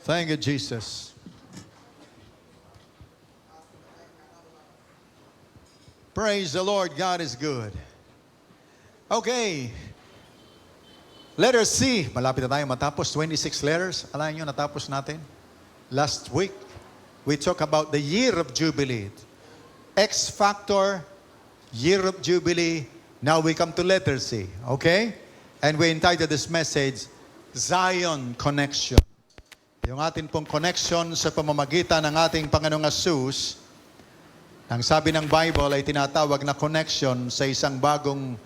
Thank you, Jesus. Praise the Lord. God is good. Okay. Letter C. Malapit na tayo matapos. 26 letters. Alam nyo, natapos natin. Last week, we talk about the year of Jubilee. X factor, year of Jubilee. Now we come to letter C. Okay? And we entitled this message, Zion Connection. Yung atin pong connection sa pamamagitan ng ating Panginoong Asus, ang sabi ng Bible ay tinatawag na connection sa isang bagong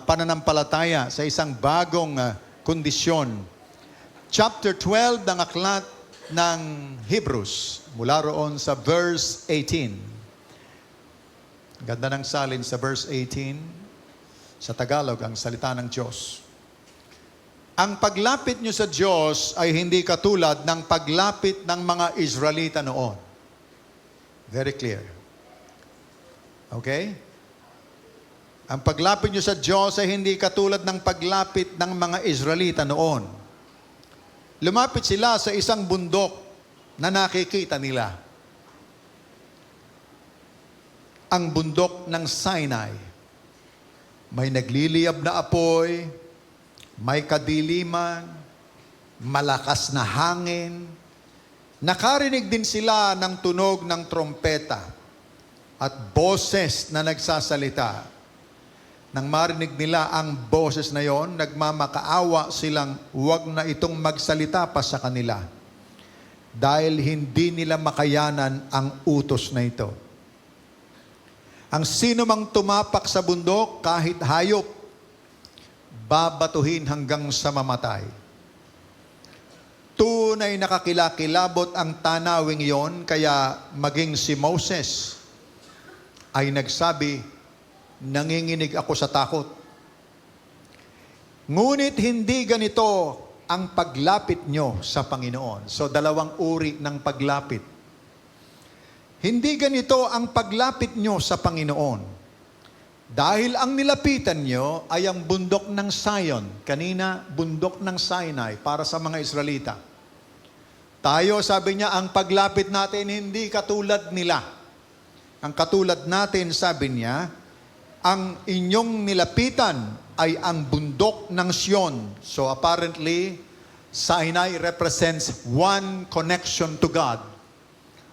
pananampalataya, sa isang bagong kondisyon. Chapter 12 ng aklat ng Hebrews, mula roon sa verse 18. Ganda ng salin sa verse 18. Sa Tagalog, ang salita ng Diyos. Ang paglapit nyo sa Diyos ay hindi katulad ng paglapit ng mga Israelita noon. Very clear. Okay? Ang paglapit nyo sa Diyos ay hindi katulad ng paglapit ng mga Israelita noon. Lumapit sila sa isang bundok na nakikita nila. Ang bundok ng Sinai. May nagliliyab na apoy, may kadiliman, malakas na hangin. Nakarinig din sila ng tunog ng trompeta at boses na nagsasalita. Nang marinig nila ang boses na yon, nagmamakaawa silang huwag na itong magsalita pa sa kanila dahil hindi nila makayanan ang utos na ito. Ang sino mang tumapak sa bundok, kahit hayop, babatuhin hanggang sa mamatay. Tunay nakakilakilabot ang tanawing yon, kaya maging si Moses ay nagsabi, nanginginig ako sa takot. Ngunit hindi ganito ang paglapit nyo sa Panginoon. So, dalawang uri ng paglapit. Hindi ganito ang paglapit nyo sa Panginoon. Dahil ang nilapitan nyo ay ang bundok ng Zion. Kanina, bundok ng Sinai para sa mga Israelita. Tayo, sabi niya, ang paglapit natin hindi katulad nila. Ang katulad natin, sabi niya, ang inyong nilapitan ay ang bundok ng Sion. So apparently, Sinai represents one connection to God.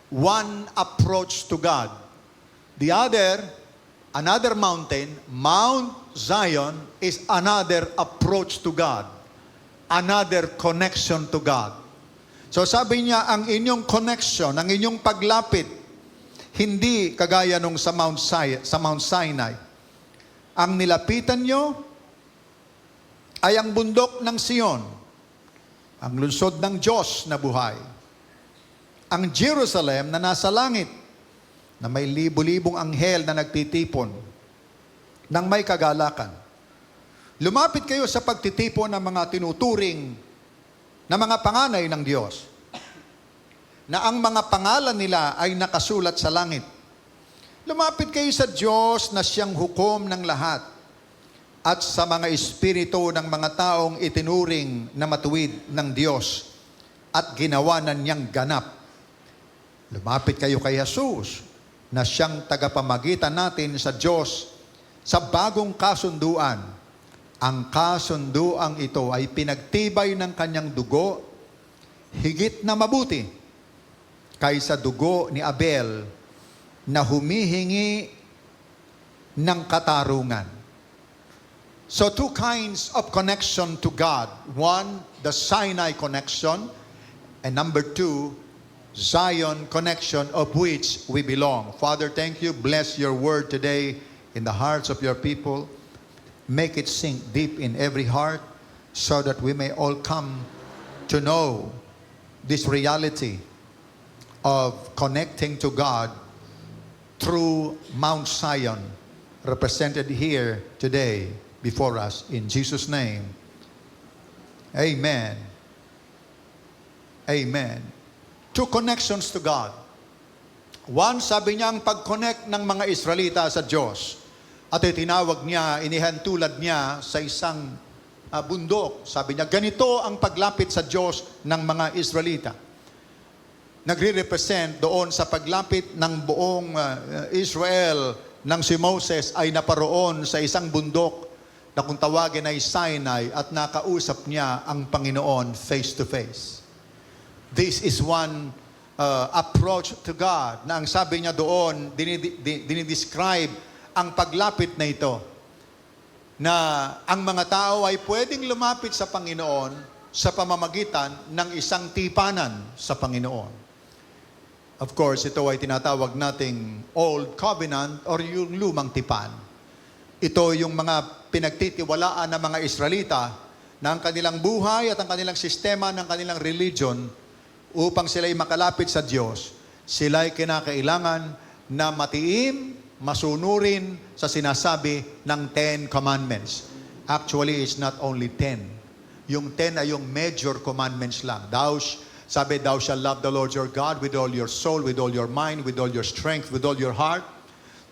One approach to God. The other, another mountain, Mount Zion, is another approach to God. Another connection to God. So sabi niya, ang inyong connection, ang inyong paglapit, hindi kagaya nung sa Mount Sinai. Ang nilapitan nyo ay ang bundok ng Sion, ang lungsod ng Diyos na buhay. Ang Jerusalem na nasa langit, na may libo-libong anghel na nagtitipon ng may kagalakan. Lumapit kayo sa pagtitipon ng mga tinuturing na mga panganay ng Diyos, na ang mga pangalan nila ay nakasulat sa langit. Lumapit kayo sa Diyos na siyang hukom ng lahat at sa mga espiritu ng mga taong itinuring na matuwid ng Diyos at ginawa na niyang ganap. Lumapit kayo kay Jesus na siyang tagapamagitan natin sa Diyos sa bagong kasunduan. Ang kasunduang ito ay pinagtibay ng kanyang dugo, higit na mabuti kaysa dugo ni Abel na humihingi ng katarungan. So two kinds of connection to God. One, the Sinai connection, and number two, Zion connection, of which we belong. Father, thank you. Bless your word today in the hearts of your people. Make it sink deep in every heart so that we may all come to know this reality of connecting to God through Mount Zion, represented here today before us. In Jesus' name, amen. Amen. Two connections to God. One, sabi niya, ang pag-connect ng mga Israelita sa Diyos. At itinawag niya, inihantulad niya sa isang bundok. Sabi niya, ganito ang paglapit sa Diyos ng mga Israelita. nagre-represent doon sa paglapit ng buong Israel nang si Moses ay naparoon sa isang bundok na kung tawagin ay Sinai at nakausap niya ang Panginoon face to face. This is one approach to God na ang sabi niya doon, dinidescribe ang paglapit na ito na ang mga tao ay pwedeng lumapit sa Panginoon sa pamamagitan ng isang tipanan sa Panginoon. Of course, ito ay tinatawag nating Old Covenant or yung lumang tipan. Ito yung mga pinagtitiwalaan ng mga Israelita na ang kanilang buhay at ang kanilang sistema ng kanilang religion upang sila'y makalapit sa Diyos, sila'y kinakailangan na matiim, masunurin sa sinasabi ng 10 Commandments. Actually, it's not only 10. Yung 10 ay yung major commandments lang. Sabi, thou shalt love the Lord your God with all your soul, with all your mind, with all your strength, with all your heart.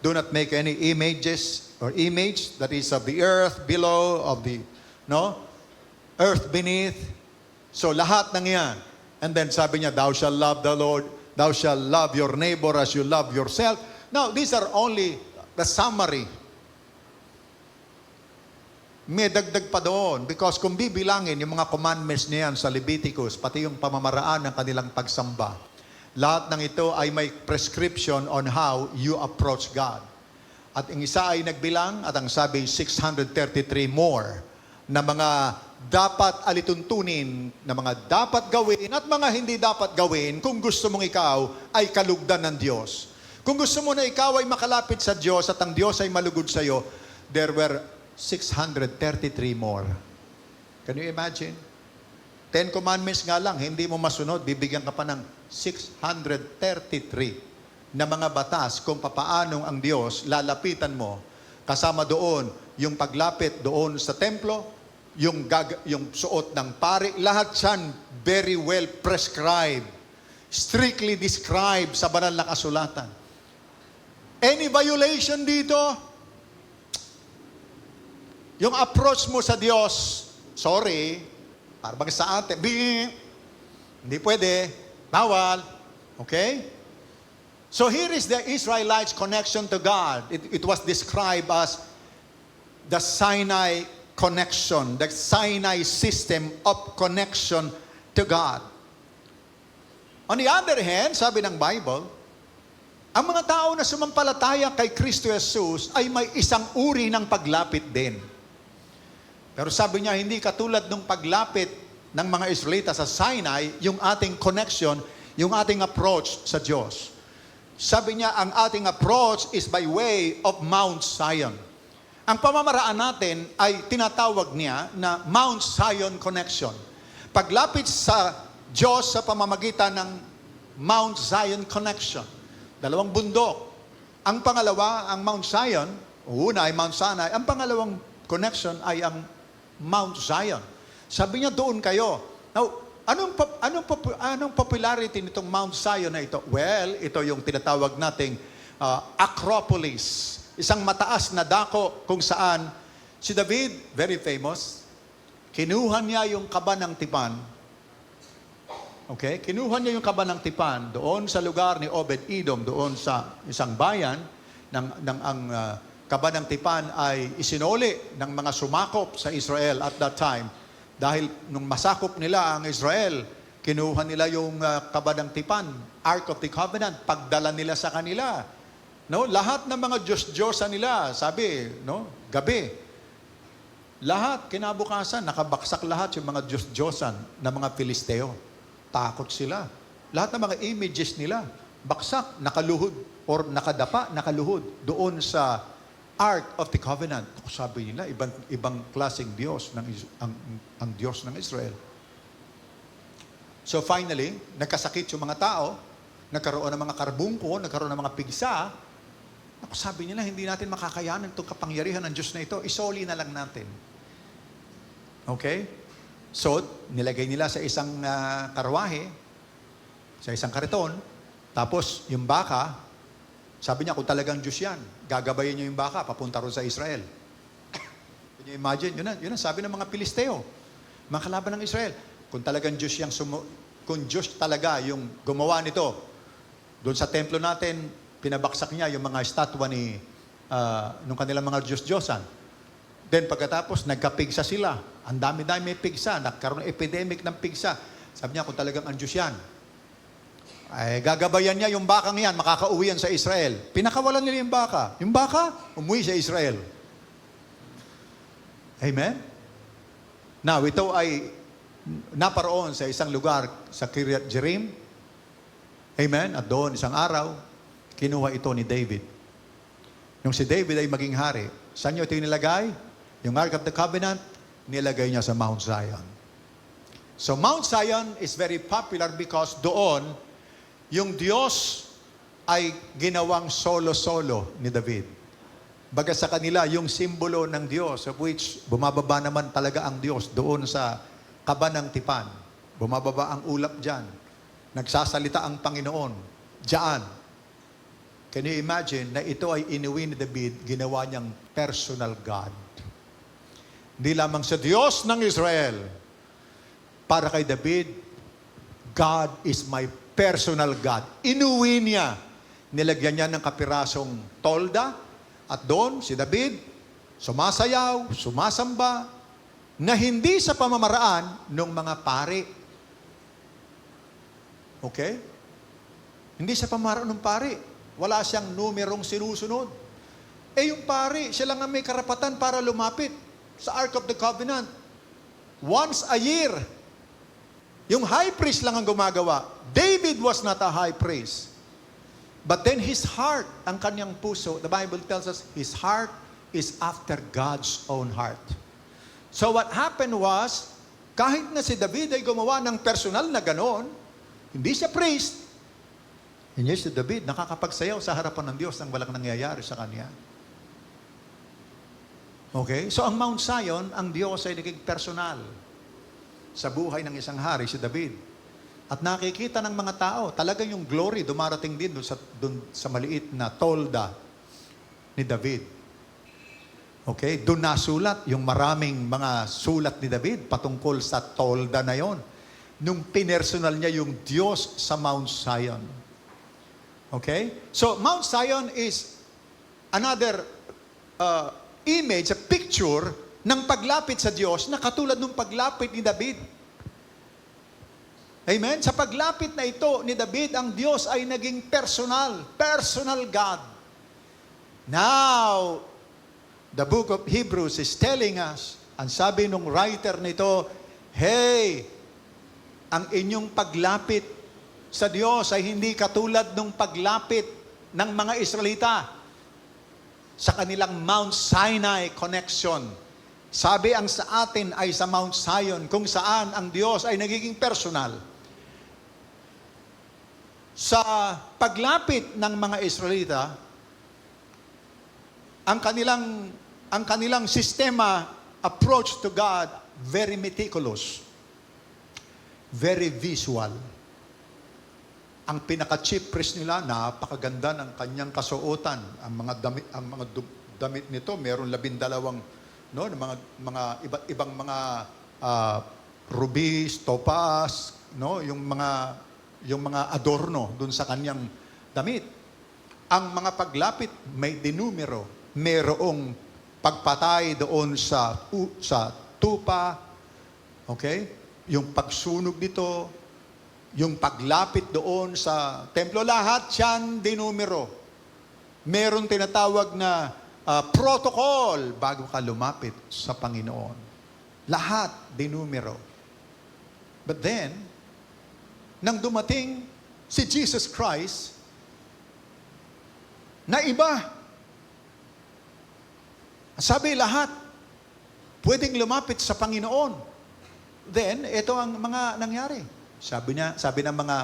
Do not make any images or image that is of the earth below, of the earth beneath. So lahat ng yan. And then sabi niya, thou shalt love the Lord, thou shalt love your neighbor as you love yourself. Now, these are only the summary. May dagdag pa doon because kung bibilangin yung mga commandments niyan sa Leviticus, pati yung pamamaraan ng kanilang pagsamba, lahat ng ito ay may prescription on how you approach God. At ang isa ay nagbilang at ang sabi 633 more na mga dapat alituntunin, na mga dapat gawin at mga hindi dapat gawin kung gusto mong ikaw ay kalugdan ng Diyos. Kung gusto mo na ikaw ay makalapit sa Diyos at ang Diyos ay malugod sa iyo, there were 633 more. Can you imagine? 10 commandments nga lang, hindi mo masunod, bibigyan ka pa ng 633 na mga batas kung papaanong ang Diyos lalapitan mo. Kasama doon yung paglapit doon sa templo, yung suot ng pari, lahat yan very well prescribed, strictly described sa banal na kasulatan. Any violation dito, yung approach mo sa Diyos, sorry, parang sa atin, hindi pwede, bawal, okay? So here is the Israelites' connection to God. It was described as the Sinai connection, the Sinai system of connection to God. On the other hand, sabi ng Bible, ang mga tao na sumampalataya kay Kristo Jesus ay may isang uri ng paglapit din. Pero sabi niya, hindi katulad ng paglapit ng mga Israelita sa Sinai, yung ating connection, yung ating approach sa Diyos. Sabi niya, ang ating approach is by way of Mount Zion. Ang pamamaraan natin ay tinatawag niya na Mount Zion connection. Paglapit sa Diyos sa pamamagitan ng Mount Zion connection. Dalawang bundok. Ang pangalawa, ang Mount Zion, una ay Mount Sinai, ang pangalawang connection ay ang Mount Zion. Sabi niya, doon kayo. Now, anong popularity nitong Mount Zion na ito? Well, ito yung tinatawag nating Acropolis. Isang mataas na dako kung saan si David, very famous, kinuha niya yung kaba ng tipan. Okay? Kinuha niya yung kaba ng tipan doon sa lugar ni Obed-Edom, doon sa isang bayan ang kaba ng tipan ay isinuli ng mga sumakop sa Israel at that time. Dahil nung masakop nila ang Israel, kinuha nila yung kaba ng tipan, Ark of the Covenant, pagdala nila sa kanila. No, lahat ng mga Diyos-Diyosan nila, sabi, gabi. Lahat kinabukasan, nakabaksak lahat yung mga Diyos-Diyosan ng mga Filisteo. Takot sila. Lahat ng mga images nila, baksak, nakaluhod or nakadapa, nakaluhod doon sa Ark of the Covenant. Sabi nila, ibang klaseng Diyos ang Diyos ng Israel. So finally, nagkasakit yung mga tao, nagkaroon ng mga karbungko, nagkaroon ng mga pigsa. Sabi nila, hindi natin makakayanan itong kapangyarihan ng Diyos na ito, isoli na lang natin. Okay? So, nilagay nila sa isang karwahe, sa isang kariton, tapos yung baka, sabi niya, kung talagang Diyos yan, gagabayin niyo yung baka, papunta ron sa Israel. Can you imagine? Yun ang sabi ng mga Pilisteo, mga kalaban ng Israel. Kung talagang Diyos yung kung Diyos talaga yung gumawa nito. Doon sa templo natin, pinabaksak niya yung mga estatwa nung kanilang mga Diyos-Diyosan. Then pagkatapos, nagkapigsa sila. Ang dami-dami may pigsa. Nagkaroon ng epidemic ng pigsa. Sabi niya, kung talagang ang Diyos yan, ay gagabayan niya yung bakang yan, makakauwi yan sa Israel. Pinakawalan nila yung baka. Yung baka, umuwi sa Israel. Amen? Now, ito ay naparoon sa isang lugar sa Kiryat Jearim. Amen? At doon, isang araw, kinuha ito ni David. Nung si David ay maging hari, saan niyo ito nilagay? Yung Ark of the Covenant, nilagay niya sa Mount Zion. So Mount Zion is very popular because doon, yung Diyos ay ginawang solo-solo ni David. Baga sa kanila, yung simbolo ng Diyos, of which bumababa naman talaga ang Diyos doon sa kaba ng tipan. Bumababa ang ulap dyan. Nagsasalita ang Panginoon dyan. Can you imagine na ito ay inuwi ni David, ginawa niyang personal God. Hindi lamang sa Diyos ng Israel. Para kay David, God is my personal God. Inuwi niya. Nilagyan niya ng kapirasong tolda. At doon, si David, sumasayaw, sumasamba, na hindi sa pamamaraan ng mga pari. Okay? Hindi sa pamamaraan ng pari. Wala siyang numerong sinusunod. Eh yung pari, siya lang ang may karapatan para lumapit sa Ark of the Covenant. Once a year. Yung high priest lang ang gumagawa. David was not a high priest. But then his heart, ang kanyang puso, the Bible tells us, his heart is after God's own heart. So what happened was, kahit na si David ay gumawa ng personal na ganon, hindi siya priest, hindi si David nakakapagsayaw sa harapan ng Diyos nang walang nangyayari sa kanya. Okay? So ang Mount Zion, ang Diyos ay naging personal sa buhay ng isang hari, si David. At nakikita ng mga tao, talagang yung glory dumarating din dun sa maliit na tolda ni David. Okay? Doon nasulat yung maraming mga sulat ni David patungkol sa tolda na yon. Nung pinersonal niya yung Diyos sa Mount Zion. Okay? So, Mount Zion is another image, a picture ng paglapit sa Diyos na katulad ng paglapit ni David. Amen? Sa paglapit na ito ni David, ang Diyos ay naging personal God. Now, the book of Hebrews is telling us, ang sabi nung writer nito, hey, ang inyong paglapit sa Diyos ay hindi katulad ng paglapit ng mga Israelita sa kanilang Mount Sinai connection. Sabi ang sa atin ay sa Mount Zion, kung saan ang Diyos ay nagiging personal. Sa paglapit ng mga Israelita, ang kanilang sistema, approach to God, very meticulous, very visual. Ang pinaka-chief priest nila, napakaganda ng kanyang kasuotan. Ang mga damit nito, meron 12 no, mga iba't ibang mga rubies, topaz, no, yung mga adorno dun sa kanyang damit. Ang mga paglapit may dinumero, mayroong pagpatay doon sa tupa, okay? Yung pagsunog dito, yung paglapit doon sa templo, lahat yan dinumero. Meron tinatawag na protocol bago ka lumapit sa Panginoon. Lahat dinumero. But then, nang dumating si Jesus Christ, na iba. Sabi lahat, pwedeng lumapit sa Panginoon. Then, ito ang mga nangyari. Sabi ng mga,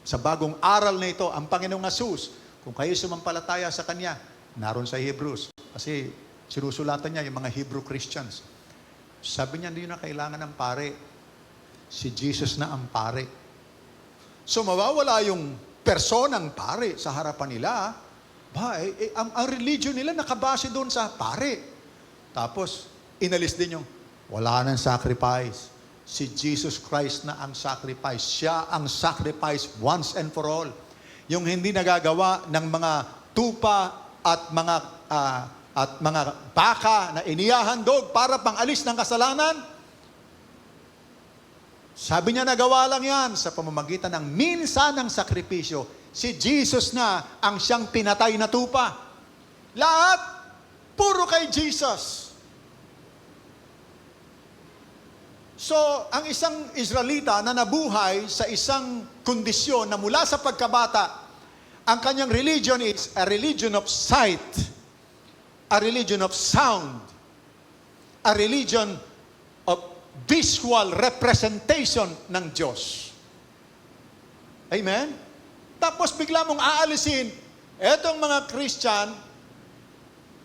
sa bagong aral na ito, ang Panginoong Hesus, kung kayo sumampalataya sa Kanya, naroon sa Hebrews. Kasi sinusulatan niya yung mga Hebrew Christians. Sabi niya, hindi na kailangan ng pare. Si Jesus na ang pare. So mawawala yung personang pare sa harapan nila. Ang religion nila nakabase doon sa pare. Tapos, inalis din yung wala nang sacrifice. Si Jesus Christ na ang sacrifice. Siya ang sacrifice once and for all. Yung hindi nagagawa ng mga tupa at mga baka na inihahandog para pangalis ng kasalanan. Sabi niya, nagawa lang yan sa pamamagitan ng minsan ng sakripisyo. Si Jesus na ang siyang pinatay na tupa. Lahat, puro kay Jesus. So, ang isang Israelita na nabuhay sa isang kondisyon na mula sa pagkabata, ang kanyang religion is a religion of sight, a religion of sound, a religion of visual representation ng Diyos. Amen? Tapos bigla mong aalisin, etong mga Christian,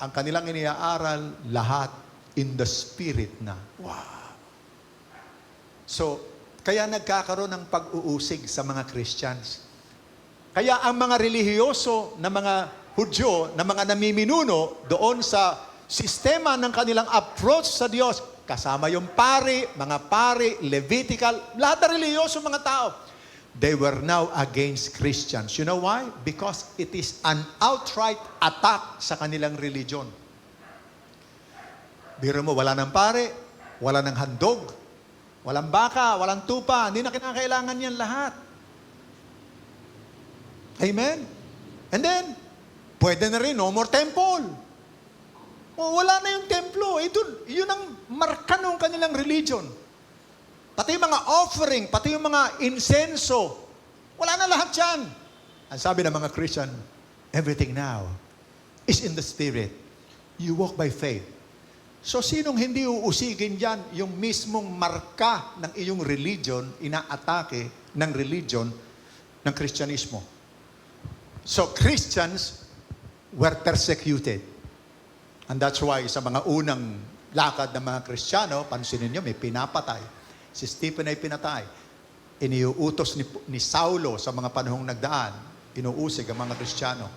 ang kanilang iniaaral, lahat in the Spirit na. Wow! So, kaya nagkakaroon ng pag-uusig sa mga Christians. Kaya ang mga relihiyoso na mga Hudyo, na mga namiminuno doon sa sistema ng kanilang approach sa Diyos, kasama yung mga pari, Levitical, lahat na relihiyoso mga tao, they were now against Christians. You know why? Because it is an outright attack sa kanilang religion. Biro mo, wala ng pare, wala ng handog, walang baka, walang tupa, hindi na kinakailangan yan lahat. Amen? And then, pwede na rin, no more temple. O, wala na yung templo. Yun ang marka ng kanilang religion. Pati yung mga offering, pati yung mga insenso, wala na lahat yan. Ang sabi ng mga Christian, everything now is in the Spirit. You walk by faith. So, sinong hindi uusigin dyan yung mismong marka ng iyong religion, inaatake ng religion ng Kristyanismo? So, Christians were persecuted. And that's why sa mga unang lakad ng mga Kristiyano, pansinin nyo, may pinapatay. Si Stephen ay pinatay. Iniuutos ni Saulo sa mga panahong nagdaan. Inuusig ang mga Kristiyano.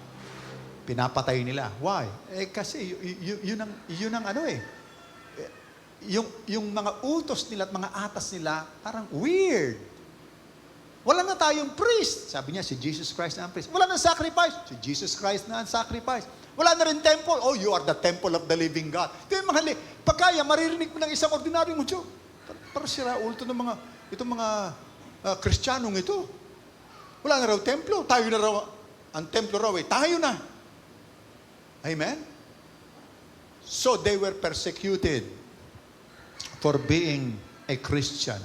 Pinapatay nila. Why? Kasi yun ang ano yung mga utos nila at mga atas nila, parang weird. Wala na tayong priest. Sabi niya, si Jesus Christ na ang priest. Wala na sacrifice. Si Jesus Christ na ang sacrifice. Wala na rin temple. Oh, you are the temple of the living God. Ito yung mga pagkaya, maririnig mo ng isang ordinaryong Hudyo. Parang siraul ito ng itong mga Kristiyanong ito. Wala na raw templo. Tayo na raw, ang templo raw tayo na. Amen? So they were persecuted for being a Christian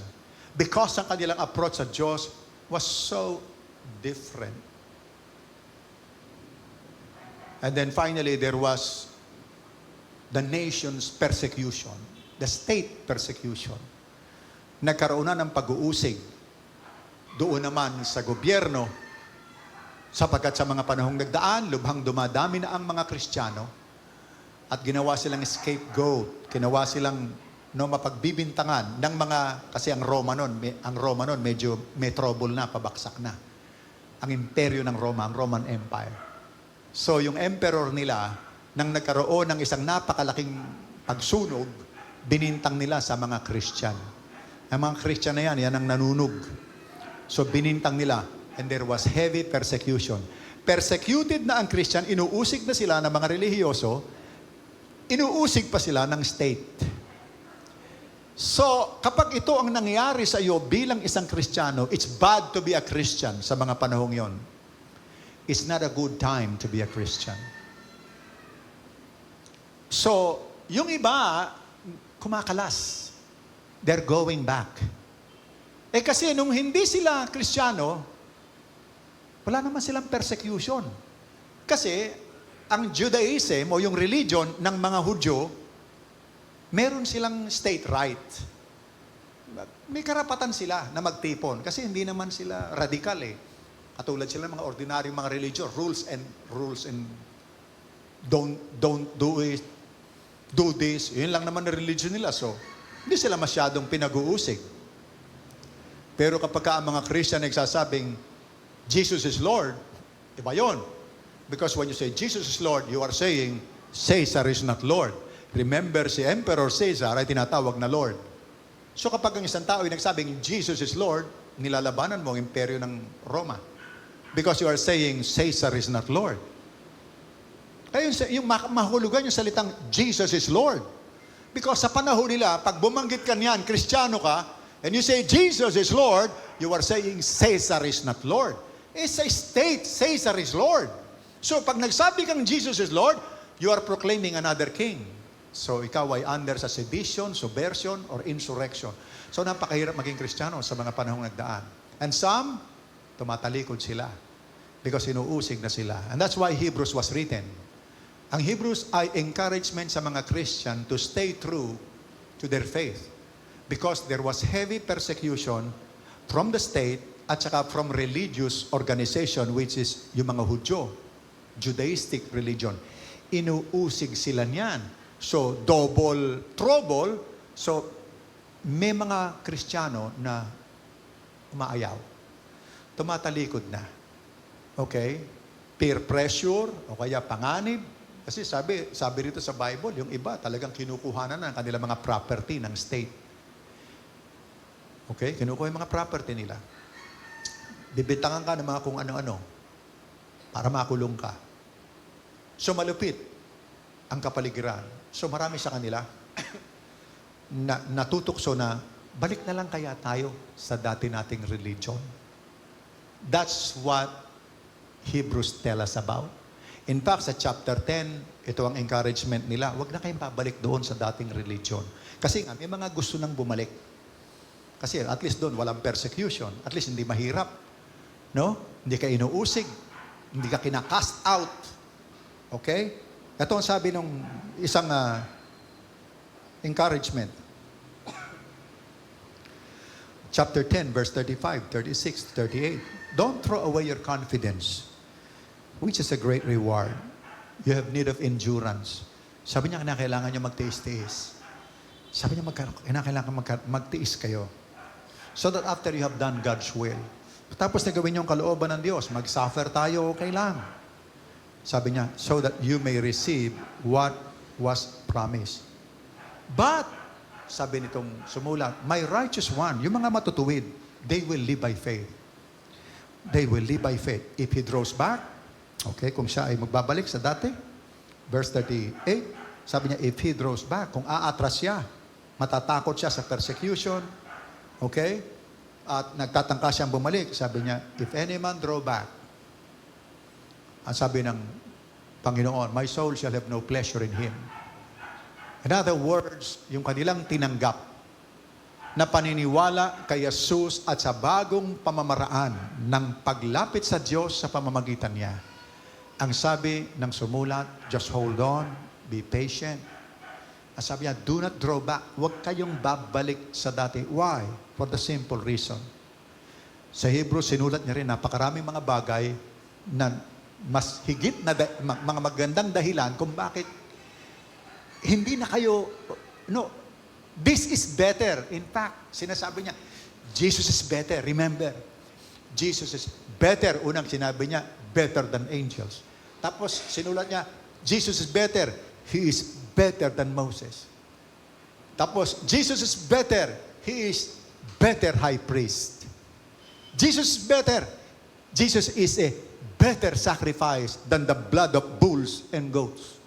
because ang kanilang approach sa Diyos was so different. And then finally, there was the nation's persecution, the state persecution. Nagkaroon na ng pag-uusig doon naman sa gobyerno sapagkat sa mga panahong nagdaan, lubhang dumadami na ang mga Kristiyano at ginawa silang scapegoat, ginawa silang mapagbibintangan ng mga, kasi ang Roma noon medyo may trouble na, pabaksak na. Ang imperyo ng Roma, ang Roman Empire. So yung emperor nila, nang nagkaroon ng isang napakalaking pagsunog, binintang nila sa mga Christian. Ang mga Christian na yan ang nanunog. So binintang nila, and there was heavy persecution. Persecuted na ang Christian, inuusig na sila ng mga relihiyoso, inuusig pa sila ng state. So, kapag ito ang nangyari sa iyo bilang isang Kristiyano, it's bad to be a Christian sa mga panahong yon. It's not a good time to be a Christian. So, yung iba, kumakalas. They're going back. Kasi nung hindi sila Kristiyano, wala naman silang persecution. Kasi, ang Judaism o yung religion ng mga Hudyo, meron silang state right. May karapatan sila na magtipon kasi hindi naman sila radikal Katulad sila ng mga ordinaryong mga religion, rules and don't do it, do this. Yun lang naman na religion nila. So, hindi sila masyadong pinag-uusig. Pero kapag ang mga Christian nagsasabing, Jesus is Lord, iba yun. Because when you say Jesus is Lord, you are saying, Caesar is not Lord. Remember, si Emperor Caesar ay tinatawag na Lord. So kapag ang isang tao ay nagsabing, Jesus is Lord, nilalabanan mo ang imperyo ng Roma. Because you are saying, Caesar is not Lord. Kaya yung mahulugan yung salitang, Jesus is Lord. Because sa panahon nila, pag bumanggit ka niyan, Kristiyano ka, and you say, Jesus is Lord, you are saying, Caesar is not Lord. It's a state, Caesar is Lord. So pag nagsabi kang Jesus is Lord, you are proclaiming another king. So ikaw ay under sa sedition, subversion, or insurrection. So napakahirap maging Kristiyano sa mga panahong nagdaan. And some, tumatalikod sila. Because inuusig na sila. And that's why Hebrews was written. Ang Hebrews ay encouragement sa mga Christian to stay true to their faith. Because there was heavy persecution from the state at saka from religious organization, which is yung mga Hudyo, Judaistic religion. Inuusig sila niyan. So, double trouble. So, may mga Kristiyano na umaayaw. Tumatalikod na. Okay? Peer pressure o kaya panganib. Kasi sabi rito sa Bible, yung iba talagang kinukuhanan ng kanilang mga property ng state. Okay? Kinukuha yung mga property nila. Bibitangan ka ng mga kung ano-ano para makulong ka. So, malupit ang kapaligiran. So marami sa kanila na natutukso na balik na lang kaya tayo sa dati nating religion. That's what Hebrews tell us about. In fact, sa chapter 10, ito ang encouragement nila, wag na kayong pabalik doon sa dating religion. Kasi nga, may mga gusto nang bumalik. Kasi at least doon, walang persecution. At least hindi mahirap. No? Hindi ka inuusig. Hindi ka kinakast out. Okay? Ito ang sabi ng isang encouragement. Chapter 10, verse 35, 36, 38. Don't throw away your confidence, which is a great reward. You have need of endurance. Sabi niya, kailangan niyo magtiis-tiis. Sabi niya, kailangan magtiis kayo. So that after you have done God's will. Tapos na gawin yung kalooban ng Diyos, mag-suffer tayo, okay lang. Sabi niya, so that you may receive what was promised. But, sabi nitong sumulat, my righteous one, yung mga matutuwid, they will live by faith. They will live by faith. If he draws back, okay, kung siya ay magbabalik sa dati, verse 38, sabi niya, if he draws back, kung aatras siya, matatakot siya sa persecution, okay, at nagtatangka siyang bumalik, sabi niya, if any man draw back, ang sabi ng Panginoon, my soul shall have no pleasure in him. In other words, yung kanilang tinanggap na paniniwala kay Jesus at sa bagong pamamaraan ng paglapit sa Diyos sa pamamagitan niya. Ang sabi ng sumulat, just hold on, be patient. Ang sabi niya, do not draw back. Huwag kayong babalik sa dati. Why? For the simple reason. Sa Hebrew, sinulat niya rin, napakaraming mga bagay na mas higit na mga magandang dahilan kung bakit hindi na kayo, no, this is better. In fact, sinasabi niya, Jesus is better. Remember, Jesus is better. Unang sinabi niya, better than angels. Tapos, sinulat niya, Jesus is better. He is better than Moses. Tapos, Jesus is better. He is better high priest. Jesus is better. Jesus is a better sacrifice than the blood of bulls and goats.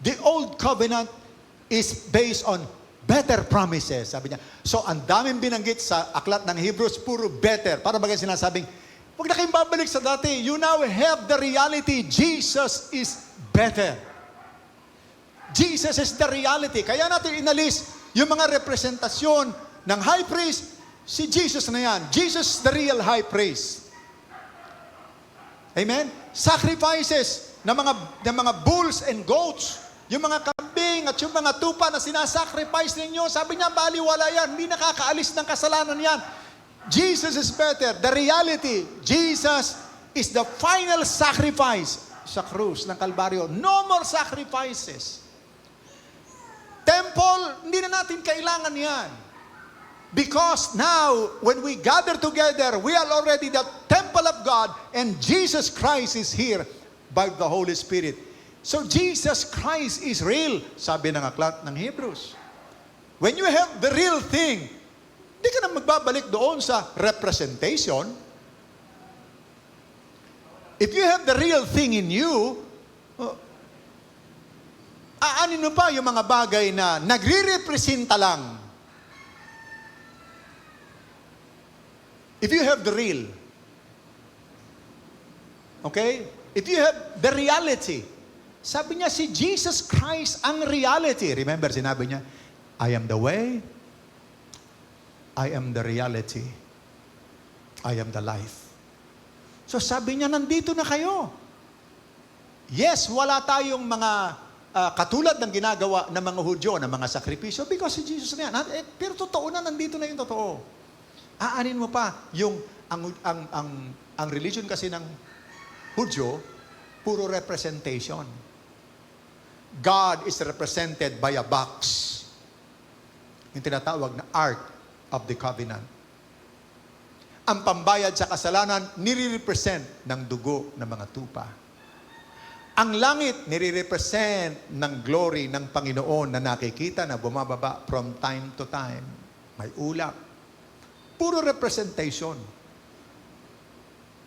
The old covenant is based on better promises. Sabi niya. So, ang daming binanggit sa aklat ng Hebrews, puro better. Para bagay sinasabing, huwag na kayong babalik sa dati. You now have the reality. Jesus is better. Jesus is the reality. Kaya natin inalis yung mga representasyon ng high priest, si Jesus na yan. Jesus the real high priest. Amen? Sacrifices ng mga bulls and goats, yung mga kambing at yung mga tupa na sinasacrifice ninyo, sabi niya, baliwala yan, hindi nakakaalis ng kasalanan yan. Jesus is better. The reality, Jesus is the final sacrifice sa krus ng Kalbaryo. No more sacrifices. Temple, hindi na natin kailangan yan. Because now, when we gather together, we are already the temple of God, and Jesus Christ is here by the Holy Spirit. So Jesus Christ is real, sabi ng aklat ng Hebrews. When you have the real thing, Hindi ka na magbabalik doon sa representation. If you have the real thing in you, aanin mo pa yung mga bagay na nagre-representa lang. If you have the real. Okay? If you have the reality. Sabi niya, si Jesus Christ ang reality. Remember, sinabi niya, I am the way, I am the reality, I am the life. So sabi niya, nandito na kayo. Yes, wala tayong mga katulad ng ginagawa ng mga Hudyo, ng mga sakripisyo, because si Jesus na yan. Pero totoo na, nandito na yung totoo. Aanin mo pa, yung, ang religion kasi ng Hudyo, puro representation. God is represented by a box. Yung tinatawag na Ark of the Covenant. Ang pambayad sa kasalanan, nire-represent ng dugo ng mga tupa. Ang langit, nire-represent ng glory ng Panginoon na nakikita na bumababa from time to time. May ulap. Puro representation.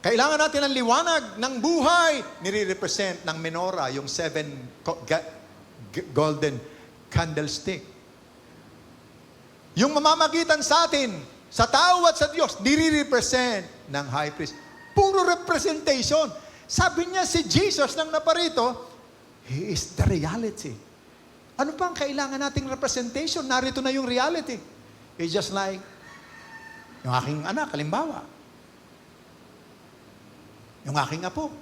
Kailangan natin ng liwanag ng buhay. Nire-represent ng menorah, yung 7 golden candlestick. Yung mamamagitan sa atin, sa tao at sa Diyos, nire-represent ng high priest. Puro representation. Sabi niya si Jesus nang naparito, He is the reality. Ano pa ang kailangan nating representation? Narito na yung reality. It's just like, yung aking anak, halimbawa. Yung aking apo.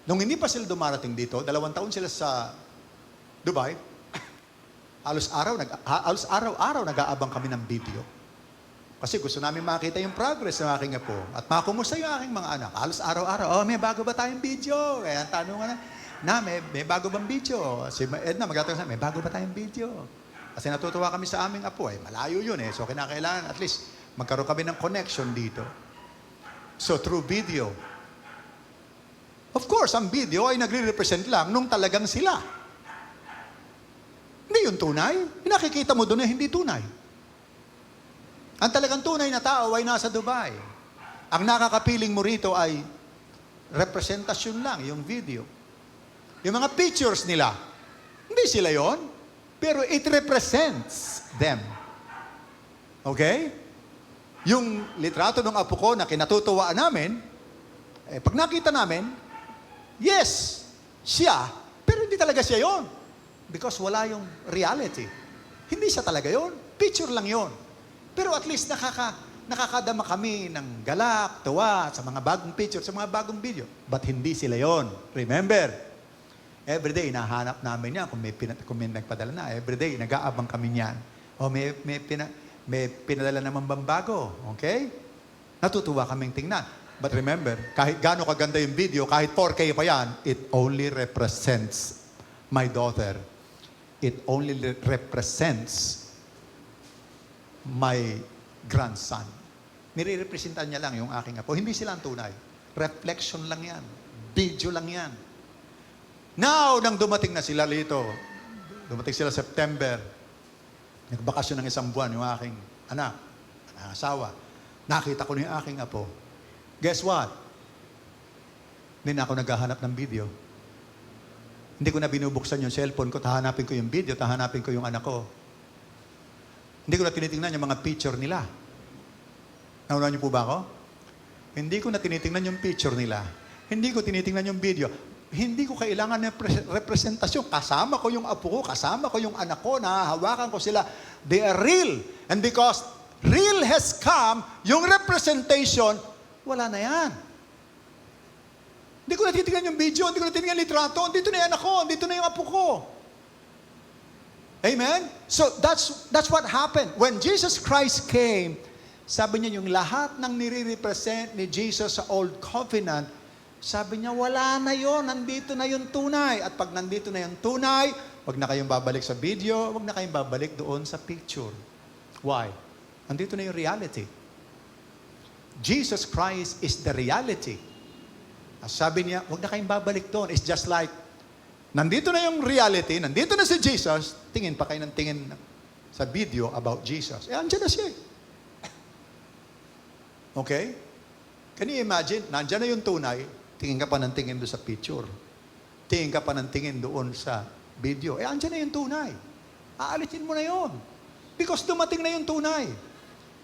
Nung hindi pa sila dumarating dito, 2 taon sila sa Dubai, halos araw-araw nag-aabang kami ng video. Kasi gusto namin makita yung progress ng aking apo. At makumusta yung aking mga anak. Halos araw-araw, may bago ba tayong video? Kaya tanong na, may bago bang video? Si Edna magtatanong sa may bago ba tayong video? Kasi natutuwa kami sa aming apo, malayo yun So kinakailangan at least magkaroon kami ng connection dito. So through video. Of course, ang video ay nagre-represent lang nung talagang sila. Hindi yung tunay. Nakikita mo doon na hindi tunay. Ang talagang tunay na tao ay nasa Dubai. Ang nakakapiling mo rito ay representasyon lang, yung video. Yung mga pictures nila, hindi sila yon, pero it represents them. Okay? Yung litrato ng apo ko na kinatutuwaan namin, pag nakita namin, yes, siya, pero hindi talaga siya yon. Because wala yung reality. Hindi siya talaga yon. Picture lang yon. Pero at least nakakadama kami ng galak, tuwa, sa mga bagong picture, sa mga bagong video. But hindi sila yon. Remember, everyday, nahanap namin yan. Kung may nagpadala na, everyday, nag-aabang kami niyan. O may pinadala naman bang bago. Okay? Natutuwa kaming tingnan. But remember, kahit gaano kaganda yung video, kahit 4K pa yan, it only represents my daughter. It only represents my grandson. Nire-representan niya lang yung aking apo. Hindi sila ang tunay. Reflection lang yan. Video lang yan. Now, nang dumating na sila dito, dumating sila September, nagbakasyon ng 1 buwan yung aking anak, asawa. Nakita ko na yung aking apo. Guess what? Hindi na ako naghahanap ng video. Hindi ko na binubuksan yung cellphone ko, tahanapin ko yung video, tahanapin ko yung anak ko. Hindi ko na tinitingnan yung mga picture nila. Naunahan niyo po ba ako? Hindi ko na tinitingnan yung picture nila. Hindi ko tinitingnan yung video. Hindi ko kailangan ng representasyon. Kasama ko yung apo ko, kasama ko yung anak ko, nahahawakan ko sila. They are real. And because real has come, yung representation, wala na yan. Hindi ko na titingnan yung video, hindi ko na titingnan yung litrato, dito na yung anak ko, dito na yung apo ko. Amen? So, that's what happened. When Jesus Christ came, sabi niya yung lahat ng nire-represent ni Jesus sa Old Covenant, sabi niya, wala na yon, nandito na yung tunay. At pag nandito na yung tunay, wag na kayong babalik sa video, wag na kayong babalik doon sa picture. Why? Nandito na yung reality. Jesus Christ is the reality. Sabi niya, wag na kayong babalik doon. It's just like, nandito na yung reality, nandito na si Jesus, tingin pa kayo ng tingin sa video about Jesus. Andyan na siya. Okay? Can you imagine? Nandyan na yung tunay, tingin ka pa ng tingin doon sa picture. Tingin ka pa ng tingin doon sa video. Andyan na yung tunay. Aalisin mo na yon. Because dumating na yung tunay.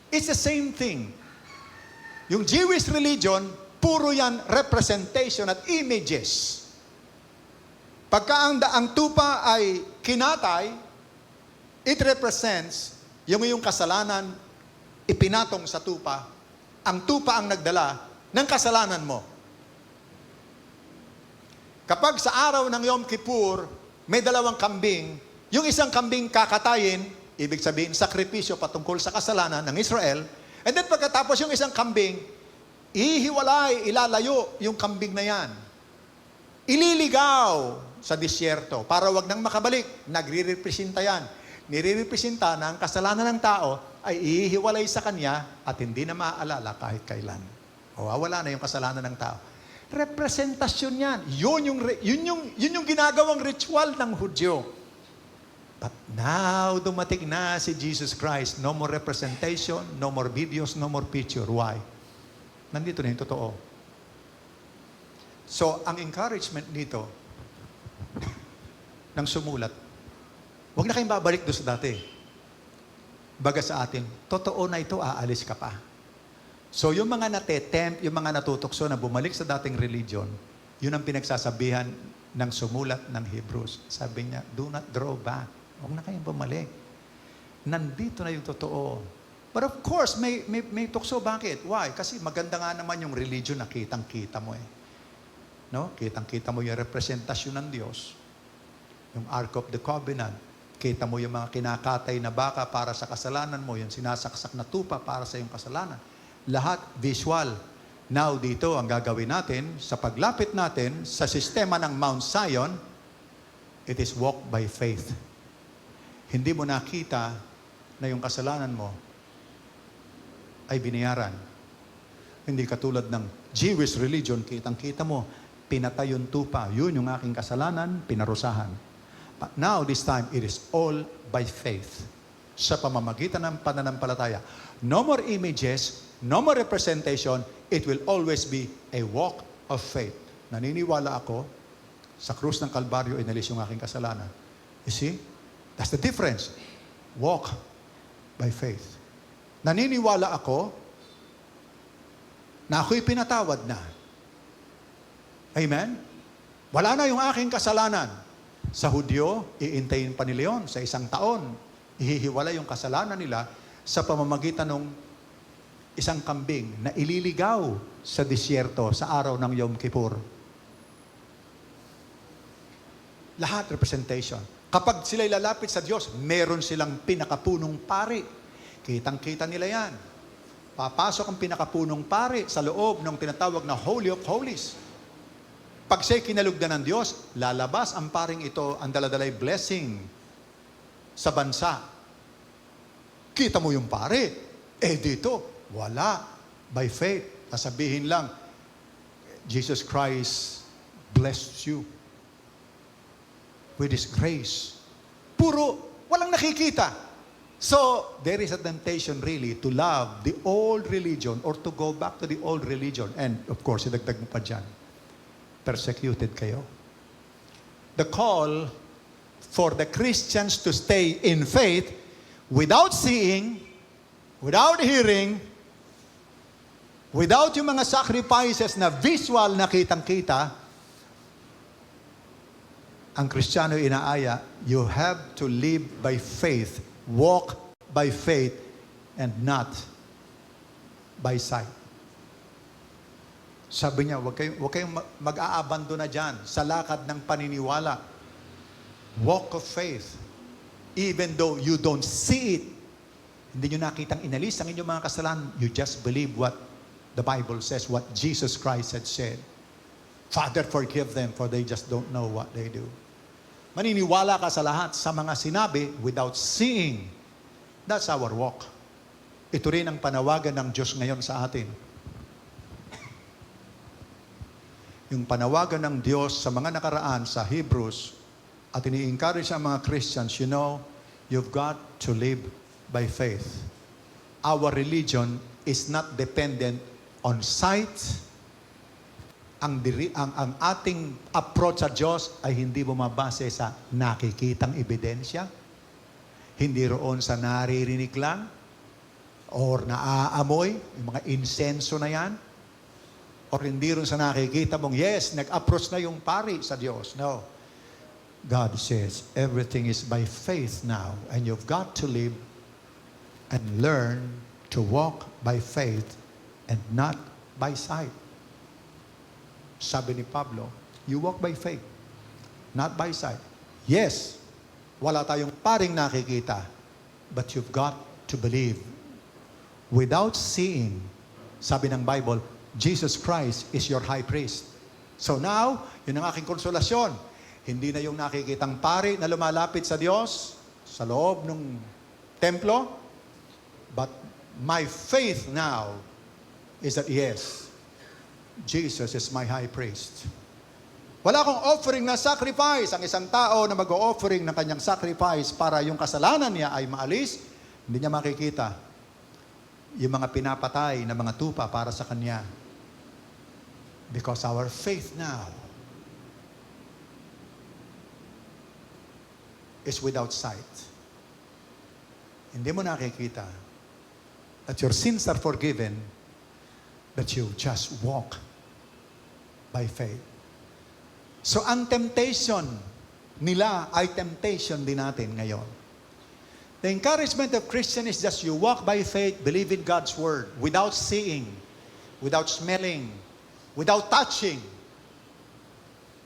It's the same thing. Yung Jewish religion, puro yan representation at images. Pagka ang tupa ay kinatay, it represents yung iyong kasalanan ipinatong sa tupa. Ang tupa ang nagdala ng kasalanan mo. Kapag sa araw ng Yom Kippur, may dalawang kambing, yung isang kambing kakatayin, ibig sabihin, sakripisyo patungkol sa kasalanan ng Israel, and then pagkatapos yung isang kambing, ihiwalay, ilalayo yung kambing na yan. Ililigaw sa disyerto para wag nang makabalik. Nagre-representa yan. Nire-representa na ang kasalanan ng tao ay ihiwalay sa kanya at hindi na maaalala kahit kailan. O wala na yung kasalanan ng tao. Representasyon yan. Yun yung ginagawang ritual ng Hudyo. But now, dumating na si Jesus Christ. No more representation, no more videos, no more picture. Why? Nandito na yung totoo. So, ang encouragement dito ng sumulat, huwag na kayong babalik doon sa dati. Baga sa atin, totoo na ito, aalis ka pa. So, yung mga natetempt, yung mga natutukso na bumalik sa dating religion, yun ang pinagsasabihan ng sumulat ng Hebrews. Sabi niya, do not draw back. Huwag na kayong bumalik. Nandito na yung totoo. But of course, may tukso. Bakit? Why? Kasi maganda nga naman yung religion na kitang-kita mo eh. No? Kitang-kita mo yung representasyon ng Diyos. Yung Ark of the Covenant. Kita mo yung mga kinakatay na baka para sa kasalanan mo. Yung sinasaksak na tupa para sa iyong kasalanan. Lahat visual. Now dito, ang gagawin natin, sa paglapit natin sa sistema ng Mount Zion, it is walk by faith. Hindi mo nakita na yung kasalanan mo ay binayaran. Hindi katulad ng Jewish religion, kitang-kita mo, pinatay yung tupa. Yun yung aking kasalanan, pinarusahan. But now, this time, it is all by faith. Sa pamamagitan ng pananampalataya. No more images, no more representation, it will always be a walk of faith. Naniniwala ako, sa krus ng Kalbaryo, inalis yung aking kasalanan. You see? That's the difference. Walk by faith. Naniniwala ako na ako'y pinatawad na. Amen? Wala na yung aking kasalanan. Sa Hudyo, iintayin pa nila yun sa 1 taon. Ihihiwala yung kasalanan nila sa pamamagitan ng isang kambing na ililigaw sa disyerto sa araw ng Yom Kippur. Lahat representation. Kapag sila'y lalapit sa Diyos, meron silang pinakapunong pari. Kitang-kita nila yan. Papasok ang pinakapunong pari sa loob ng tinatawag na Holy of Holies. Pag siya'y kinalugdan ng Diyos, lalabas ang paring ito, ang daladalay blessing sa bansa. Kita mo yung pari. Dito, wala. By faith, sasabihin lang, Jesus Christ blessed you with His grace. Puro, walang nakikita. So, there is a temptation really to love the old religion or to go back to the old religion. And of course, idagdag mo pa dyan, persecuted kayo. The call for the Christians to stay in faith without seeing, without hearing, without yung mga sacrifices na visual na kitang-kita, ang Kristiyano inaaya, you have to live by faith, walk by faith, and not by sight. Sabi niya, huwag kayong mag-aabandona dyan sa lakad ng paniniwala. Walk of faith. Even though you don't see it, hindi nyo nakitang inalis ang inyong mga kasalanan, you just believe what the Bible says, what Jesus Christ had said. Father, forgive them, for they just don't know what they do. Maniniwala ka sa lahat sa mga sinabi without seeing. That's our walk. Ito rin ang panawagan ng Diyos ngayon sa atin. Yung panawagan ng Diyos sa mga nakaraan sa Hebrews at ini-encourage ang mga Christians, You've got to live by faith. Our religion is not dependent on sight. Ang ating approach sa Diyos ay hindi bumabase sa nakikitang ebidensya, hindi roon sa naririnig lang, or naaamoy, yung mga insenso na yan, or hindi roon sa nakikita mong, yes, nag-approach na yung pari sa Diyos. No. God says, everything is by faith now, and you've got to live and learn to walk by faith and not by sight. Sabi ni Pablo, you walk by faith, not by sight. Yes, wala tayong paring nakikita, but you've got to believe. Without seeing, sabi ng Bible, Jesus Christ is your high priest. So now, yun ang aking konsolasyon. Hindi na yung nakikitang pari na lumalapit sa Diyos sa loob ng templo, but my faith now is that yes, Jesus is my high priest. Wala akong offering na sacrifice. Ang isang tao na mag-o-offering ng kanyang sacrifice para yung kasalanan niya ay maalis, hindi niya makikita yung mga pinapatay na mga tupa para sa kanya. Because our faith now is without sight. Hindi mo nakikita that your sins are forgiven, that you just walk by faith. So ang temptation nila ay temptation din natin ngayon. The encouragement of Christian is just you walk by faith, believe in God's word, without seeing, without smelling, without touching.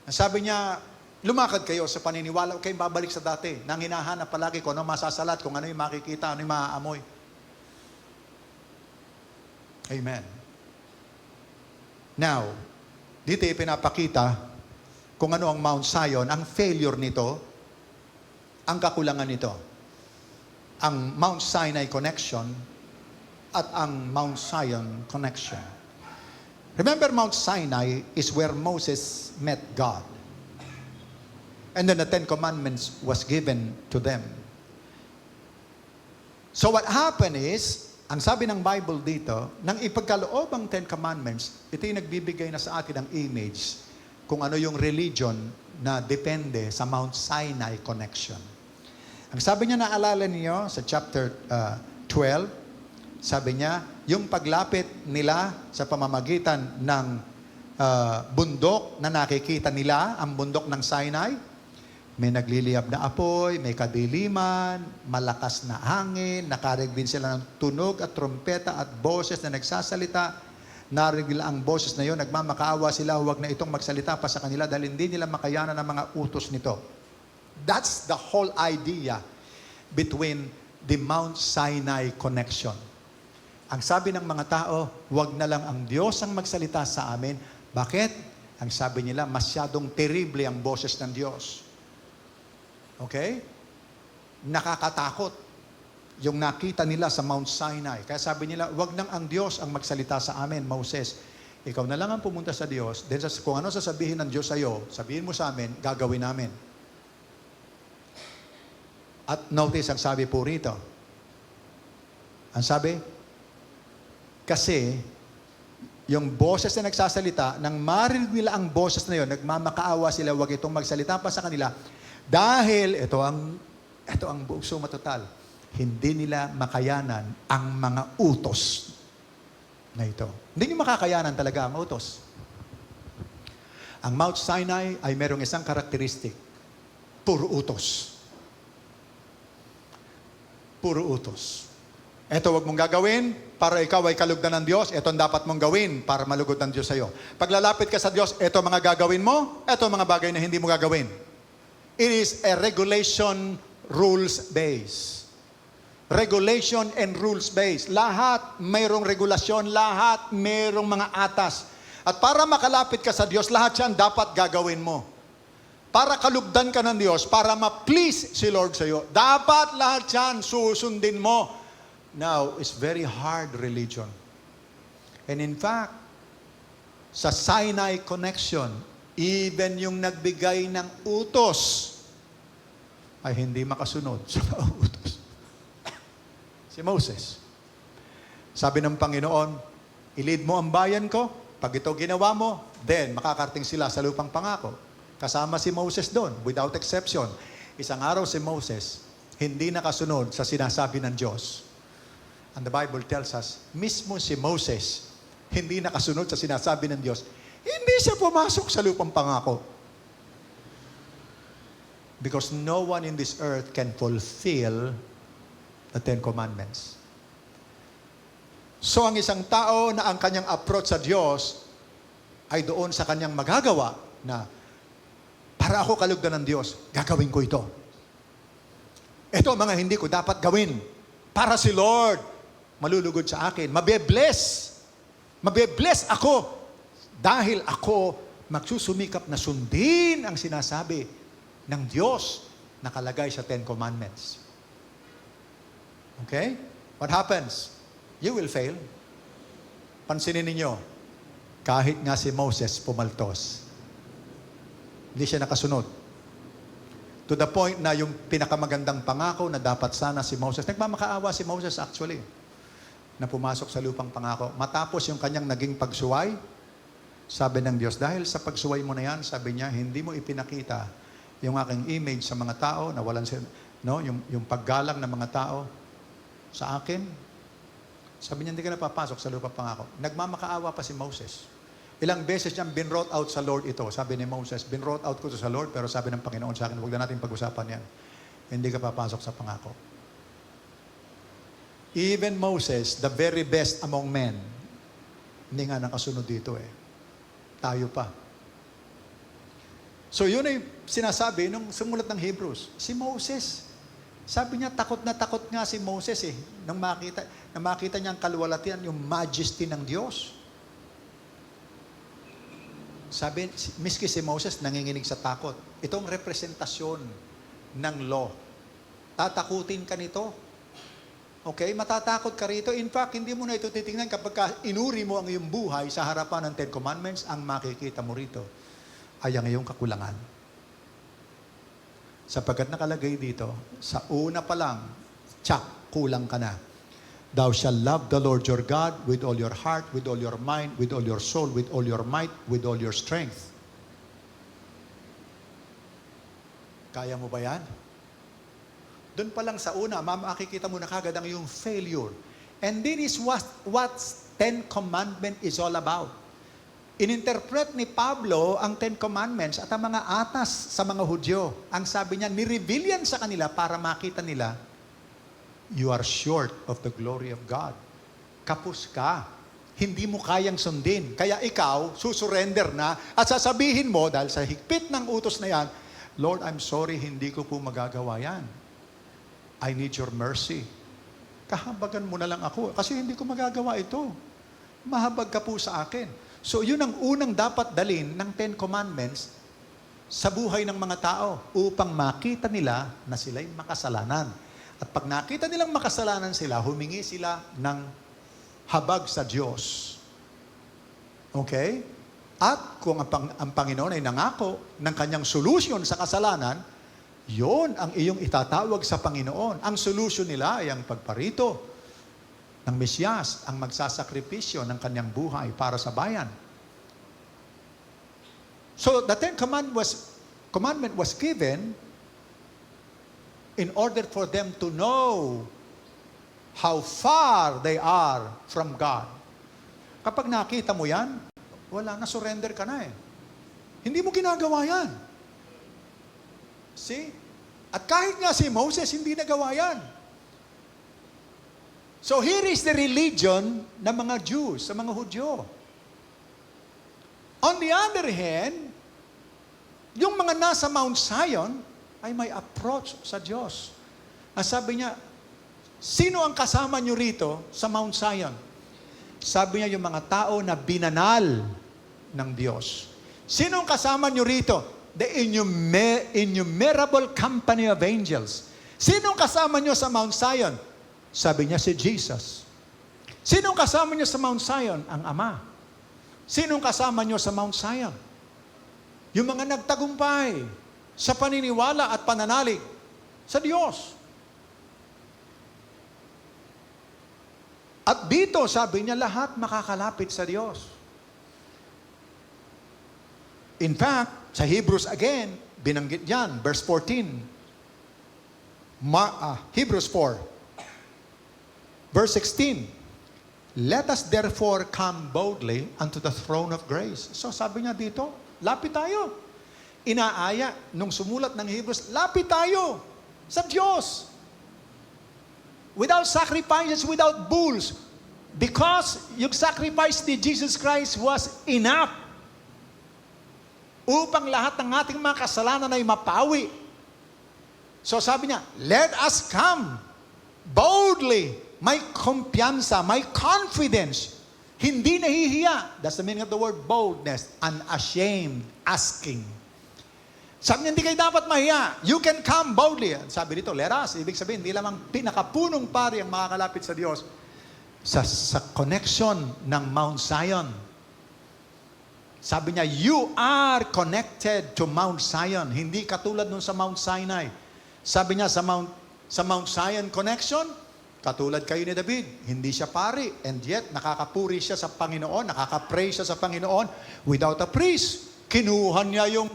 Sabi niya, lumakad kayo sa paniniwala, huwag kayong babalik sa dati. Nang hinahanap palagi kung ano masasalat, kung ano yung makikita, ano yung maaamoy. Amen. Now, dito ipinapakita kung ano ang Mount Zion, ang failure nito, ang kakulangan nito. Ang Mount Sinai connection at ang Mount Zion connection. Remember, Mount Sinai is where Moses met God. And then the Ten Commandments was given to them. So what happened is, ang sabi ng Bible dito, nang ipagkaloob ang Ten Commandments, ito yung nagbibigay na sa atin ng image kung ano yung religion na depende sa Mount Sinai connection. Ang sabi niya, naalala niyo sa chapter 12, sabi niya, yung paglapit nila sa pamamagitan ng bundok na nakikita nila, ang bundok ng Sinai, may nagliliyab na apoy, may kadiliman, malakas na hangin, nakarinig din sila ng tunog at trompeta at boses na nagsasalita. Narinig nila ang boses na yun, nagmamakaawa sila, huwag na itong magsalita pa sa kanila dahil hindi nila makayanan ang mga utos nito. That's the whole idea between the Mount Sinai connection. Ang sabi ng mga tao, huwag na lang ang Diyos ang magsalita sa amin. Bakit? Ang sabi nila, masyadong terrible ang boses ng Diyos. Okay? Nakakatakot yung nakita nila sa Mount Sinai. Kaya sabi nila, wag nang ang Diyos ang magsalita sa amin, Moses. Ikaw na lang ang pumunta sa Diyos. Then kung ano sasabihin ng Diyos sa iyo, sabihin mo sa amin, gagawin namin. At notice ang sabi po rito. Ang sabi, kasi yung boses na nagsasalita, nang marinig nila ang boses na yon, nagmamakaawa sila, wag itong magsalita pa sa kanila, dahil, ito ang buong suma total, hindi nila makayanan ang mga utos na ito. Hindi nyo makakayanan talaga ang utos. Ang Mount Sinai ay merong isang karakteristik. Puro utos. Puro utos. Ito wag mong gagawin para ikaw ay kalugdan ng Diyos. Ito ang dapat mong gawin para malugod ng Diyos sa iyo. Paglalapit ka sa Diyos, ito mga gagawin mo, ito mga bagay na hindi mo gagawin. It is a regulation, rules-based. Regulation and rules-based. Lahat mayroong regulasyon, lahat mayroong mga atas. At para makalapit ka sa Diyos, lahat yan dapat gagawin mo. Para kalugdan ka ng Diyos, para ma-please si Lord sa iyo, dapat lahat yan susundin mo. Now, it's very hard religion. And in fact, sa Sinai connection, even yung nagbigay ng utos, ay hindi makasunod sa nauutos. Si Moses. Sabi ng Panginoon, i-lead mo ang bayan ko. Pag ito ginawa mo, then makakarating sila sa lupang pangako. Kasama si Moses doon, without exception. Isang araw si Moses, hindi nakasunod sa sinasabi ng Diyos. And the Bible tells us, mismo si Moses, hindi nakasunod sa sinasabi ng Diyos, hindi siya pumasok sa lupang pangako. Because no one in this earth can fulfill the Ten Commandments. So ang isang tao na ang kanyang approach sa Diyos ay doon sa kanyang magagawa na para ako kalugdan ng Diyos, gagawin ko ito. Ito ang mga hindi ko dapat gawin. Para si Lord, malulugod sa akin. Mabe-bless. Mabe-bless ako. Dahil ako magsusumikap na sundin ang sinasabi ng Diyos nakalagay sa Ten Commandments. Okay? What happens? You will fail. Pansinin ninyo, kahit nga si Moses pumaltos, hindi siya nakasunod. To the point na yung pinakamagandang pangako na dapat sana si Moses, nagmamakaawa si Moses actually, na pumasok sa lupang pangako. Matapos yung kanyang naging pagsuway, sabi ng Diyos, dahil sa pagsuway mo na yan, sabi niya, hindi mo ipinakita yung aking image sa mga tao na walang, no, yung paggalang ng mga tao sa akin. Sabi niya, hindi ka na papasok sa lupang pangako. Nagmamakaawa pa si Moses. Ilang beses niyang binrought out sa Lord ito. Sabi ni Moses, binrought out ko to sa Lord, pero sabi ng Panginoon sa akin, huwag na natin pag-usapan yan. Hindi ka papasok sa pangako. Even Moses, the very best among men, hindi nga nakasunod dito eh. Tayo pa. So yun ay sinasabi nung sumulat ng Hebrews. Si Moses, sabi niya, takot na takot nga si Moses eh. Nang makita niya ang kaluwalhatian, yung majesty ng Diyos. Sabi, miski si Moses nanginginig sa takot. Itong representasyon ng law. Tatakutin ka nito. Okay? Matatakot ka rito. In fact, hindi mo na ito titingnan kapag inuri mo ang iyong buhay sa harapan ng Ten Commandments, ang makikita mo rito ay ang iyong kakulangan. Sapagkat nakalagay dito, sa una pa lang, kulang ka na. Thou shalt love the Lord your God with all your heart, with all your mind, with all your soul, with all your might, with all your strength. Kaya mo ba yan? Doon pa lang sa una, makikita mo na kagad ang iyong failure. And this is what Ten Commandment is all about. Ininterpret ni Pablo ang Ten Commandments at ang mga atas sa mga Hudyo. Ang sabi niya, nireveal yan sa kanila para makita nila, you are short of the glory of God. Kapos ka. Hindi mo kayang sundin. Kaya ikaw, susurrender na at sasabihin mo, dahil sa higpit ng utos na yan, Lord, I'm sorry, hindi ko po magagawa yan. I need your mercy. Kahabagan mo na lang ako kasi hindi ko magagawa ito. Mahabag ka po sa akin. So, yun ang unang dapat dalhin ng Ten Commandments sa buhay ng mga tao upang makita nila na sila'y makasalanan. At pag nakita nilang makasalanan sila, humingi sila ng habag sa Diyos. Okay? At kung ang Panginoon ay nangako ng kanyang solusyon sa kasalanan, yon ang iyong itatawag sa Panginoon. Ang solusyon nila ay ang pagparito ng Mesyas, ang magsasakripisyo ng kanyang buhay para sa bayan. So, the Ten Commandment was given in order for them to know how far they are from God. Kapag nakita mo yan, wala na, surrender ka na eh. Hindi mo ginagawa yan. See? At kahit nga si Moses, hindi nagawa yan. So here is the religion ng mga Jews, sa mga Hudyo. On the other hand, yung mga nasa Mount Zion ay may approach sa Diyos. Ang sabi niya, sino ang kasama niyo rito sa Mount Zion? Sabi niya, yung mga tao na binanal ng Diyos. Sino ang kasama niyo rito? The innumerable company of angels. Sino ang kasama niyo sa Mount Zion? Sabi niya, si Jesus. Sinong kasama niyo sa Mount Zion? Ang Ama. Sinong kasama niyo sa Mount Zion? Yung mga nagtagumpay sa paniniwala at pananalig Sa Diyos. At dito, sabi niya, lahat makakalapit sa Diyos. In fact, sa Hebrews again, binanggit yan, verse 14. Hebrews 4, verse 16. Let us therefore come boldly unto the throne of grace. So sabi niya dito, lapit tayo. Inaaya, nung sumulat ng Hebrews, lapit tayo sa Diyos. Without sacrifices, without bulls. Because yung sacrifice ni Jesus Christ was enough upang lahat ng ating mga kasalanan ay mapawi. So sabi niya, let us come boldly. May kumpiyansa, may confidence. Hindi nahihiya. That's the meaning of the word boldness. Unashamed, asking. Sabi niya, hindi kayo dapat mahiya. You can come boldly. Sabi dito, let us. Ibig sabihin, hindi lamang pinakapunong pari ang makakalapit sa Diyos sa connection ng Mount Zion. Sabi niya, you are connected to Mount Zion. Hindi katulad nun sa Mount Sinai. Sabi niya, sa Mount Zion connection, katulad kayo ni David, hindi siya pari. And yet, nakakapuri siya sa Panginoon, nakakapray siya sa Panginoon without a priest. Kinuha niya yung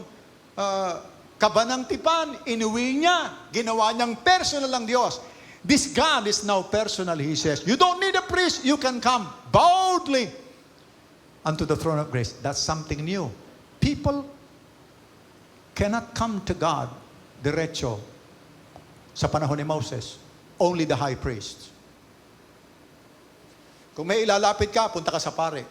kabanang tipan, inuwi niya, ginawa niyang personal ang Diyos. This God is now personal, He says. You don't need a priest, you can come boldly unto the throne of grace. That's something new. People cannot come to God diretso sa panahon ni Moses. Only the high priest. Kung may ilalapit ka, punta ka sa pare.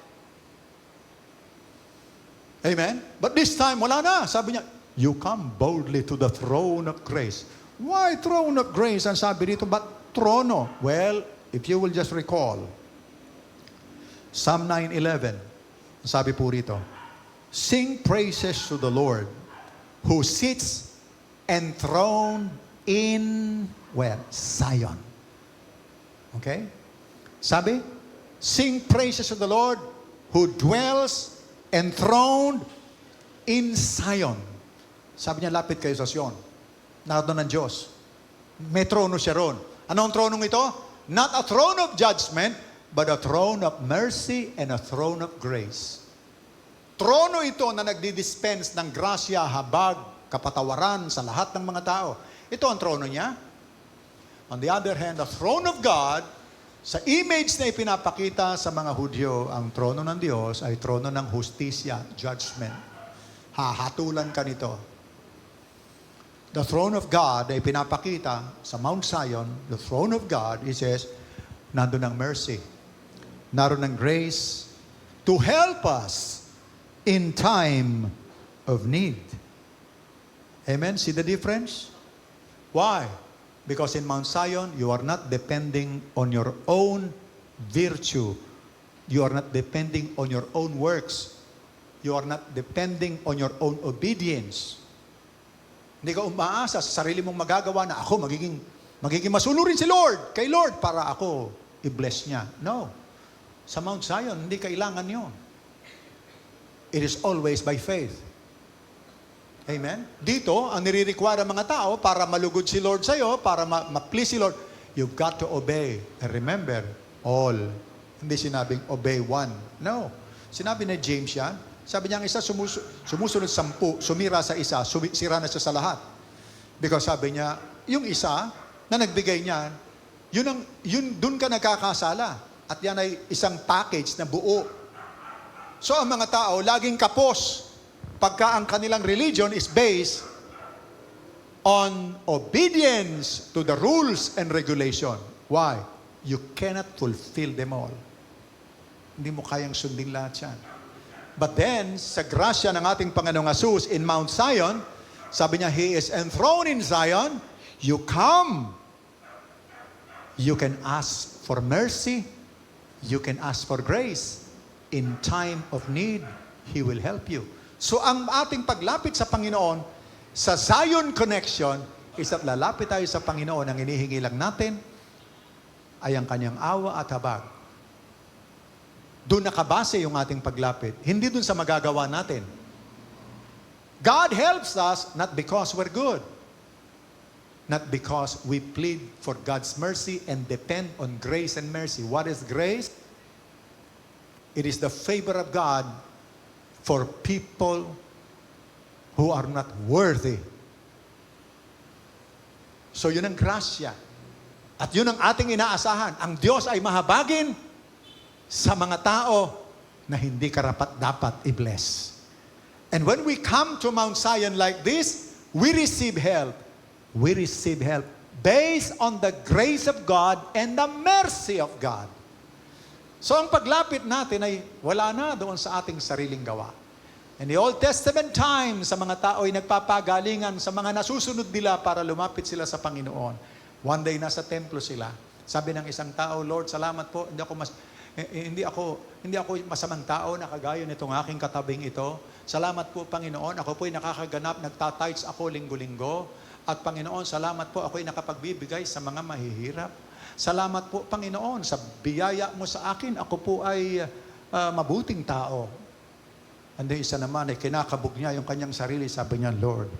Amen? But this time, wala na. Sabi niya, you come boldly to the throne of grace. Why throne of grace? Ang sabi dito, but trono? Well, if you will just recall, Psalm 9:11, sabi po rito, sing praises to the Lord who sits enthroned in where? Zion. Okay? Sabi, sing praises to the Lord who dwells enthroned in Zion. Sabi niya, lapit kayo sa Zion. Naroon ng Diyos. May trono siya ron. Anong tronong ito? Not a throne of judgment, but a throne of mercy and a throne of grace. Trono ito na nagdi-dispense ng grasya, habag, kapatawaran sa lahat ng mga tao. Ito ang trono niya. On the other hand, the throne of God, sa image na ipinapakita sa mga Hudyo, ang trono ng Diyos ay trono ng hustisya, judgment. Hahatulan ka nito. The throne of God ay pinapakita sa Mount Zion, the throne of God, it says, nandun ang mercy, naroon ng grace to help us in time of need. Amen? See the difference? Why? Because in Mount Zion, you are not depending on your own virtue. You are not depending on your own works. You are not depending on your own obedience. Hindi ka umaasa sa sarili mong magagawa na ako magiging masunurin si Lord, kay Lord, para ako i-bless niya. No. Sa Mount Zion, hindi kailangan yun. It is always by faith. Amen? Dito, ang nire-require ng mga tao para malugod si Lord sa'yo, para ma-please si Lord, you've got to obey. And remember, all. Hindi sinabing obey one. No. Sinabi na James yan. Sabi niya, ang isa sumusunod 10, sumira sa isa, sira na siya sa lahat. Because sabi niya, yung isa na nagbigay niyan, yun dun ka nagkakasala. At yan ay isang package na buo. So ang mga tao, laging kapos pagka ang kanilang religion is based on obedience to the rules and regulation. Why? You cannot fulfill them all. Hindi mo kayang sundin lahat yan. But then, sa grasya ng ating Panginoong Jesus in Mount Zion, sabi niya, He is enthroned in Zion. You come. You can ask for mercy. You can ask for grace. In time of need, He will help you. So ang ating paglapit sa Panginoon, sa Zion connection, is at lalapit tayo sa Panginoon. Ang inihingi lang natin ay ang kanyang awa at habag. Doon nakabase yung ating paglapit. Hindi doon sa magagawa natin. God helps us not because we're good. not because we plead for God's mercy and depend on grace and mercy. What is grace? It is the favor of God for people who are not worthy. So yun ang grasya. At yun ang ating inaasahan. Ang Diyos ay mahabagin sa mga tao na hindi karapat-dapat i-bless. And when we come to Mount Zion like this, we receive help. We receive help based on the grace of God and the mercy of God. So ang paglapit natin ay wala na doon sa ating sariling gawa. In the Old Testament times, sa mga tao ay nagpapagalingan sa mga nasusunod nila para lumapit sila sa Panginoon. One day, nasa templo sila. Sabi ng isang tao, Lord, salamat po, hindi ako masamang tao na kagaya nitong aking katabing ito. Salamat po, Panginoon, ako po'y nakakaganap, nagtatights ako linggo-linggo. At Panginoon, salamat po, ako'y nakapagbibigay sa mga mahihirap. Salamat po, Panginoon, sa biyaya mo sa akin, ako po ay mabuting tao. And then isa naman ay kinakabog niya yung kanyang sarili. Sabi niya, Lord,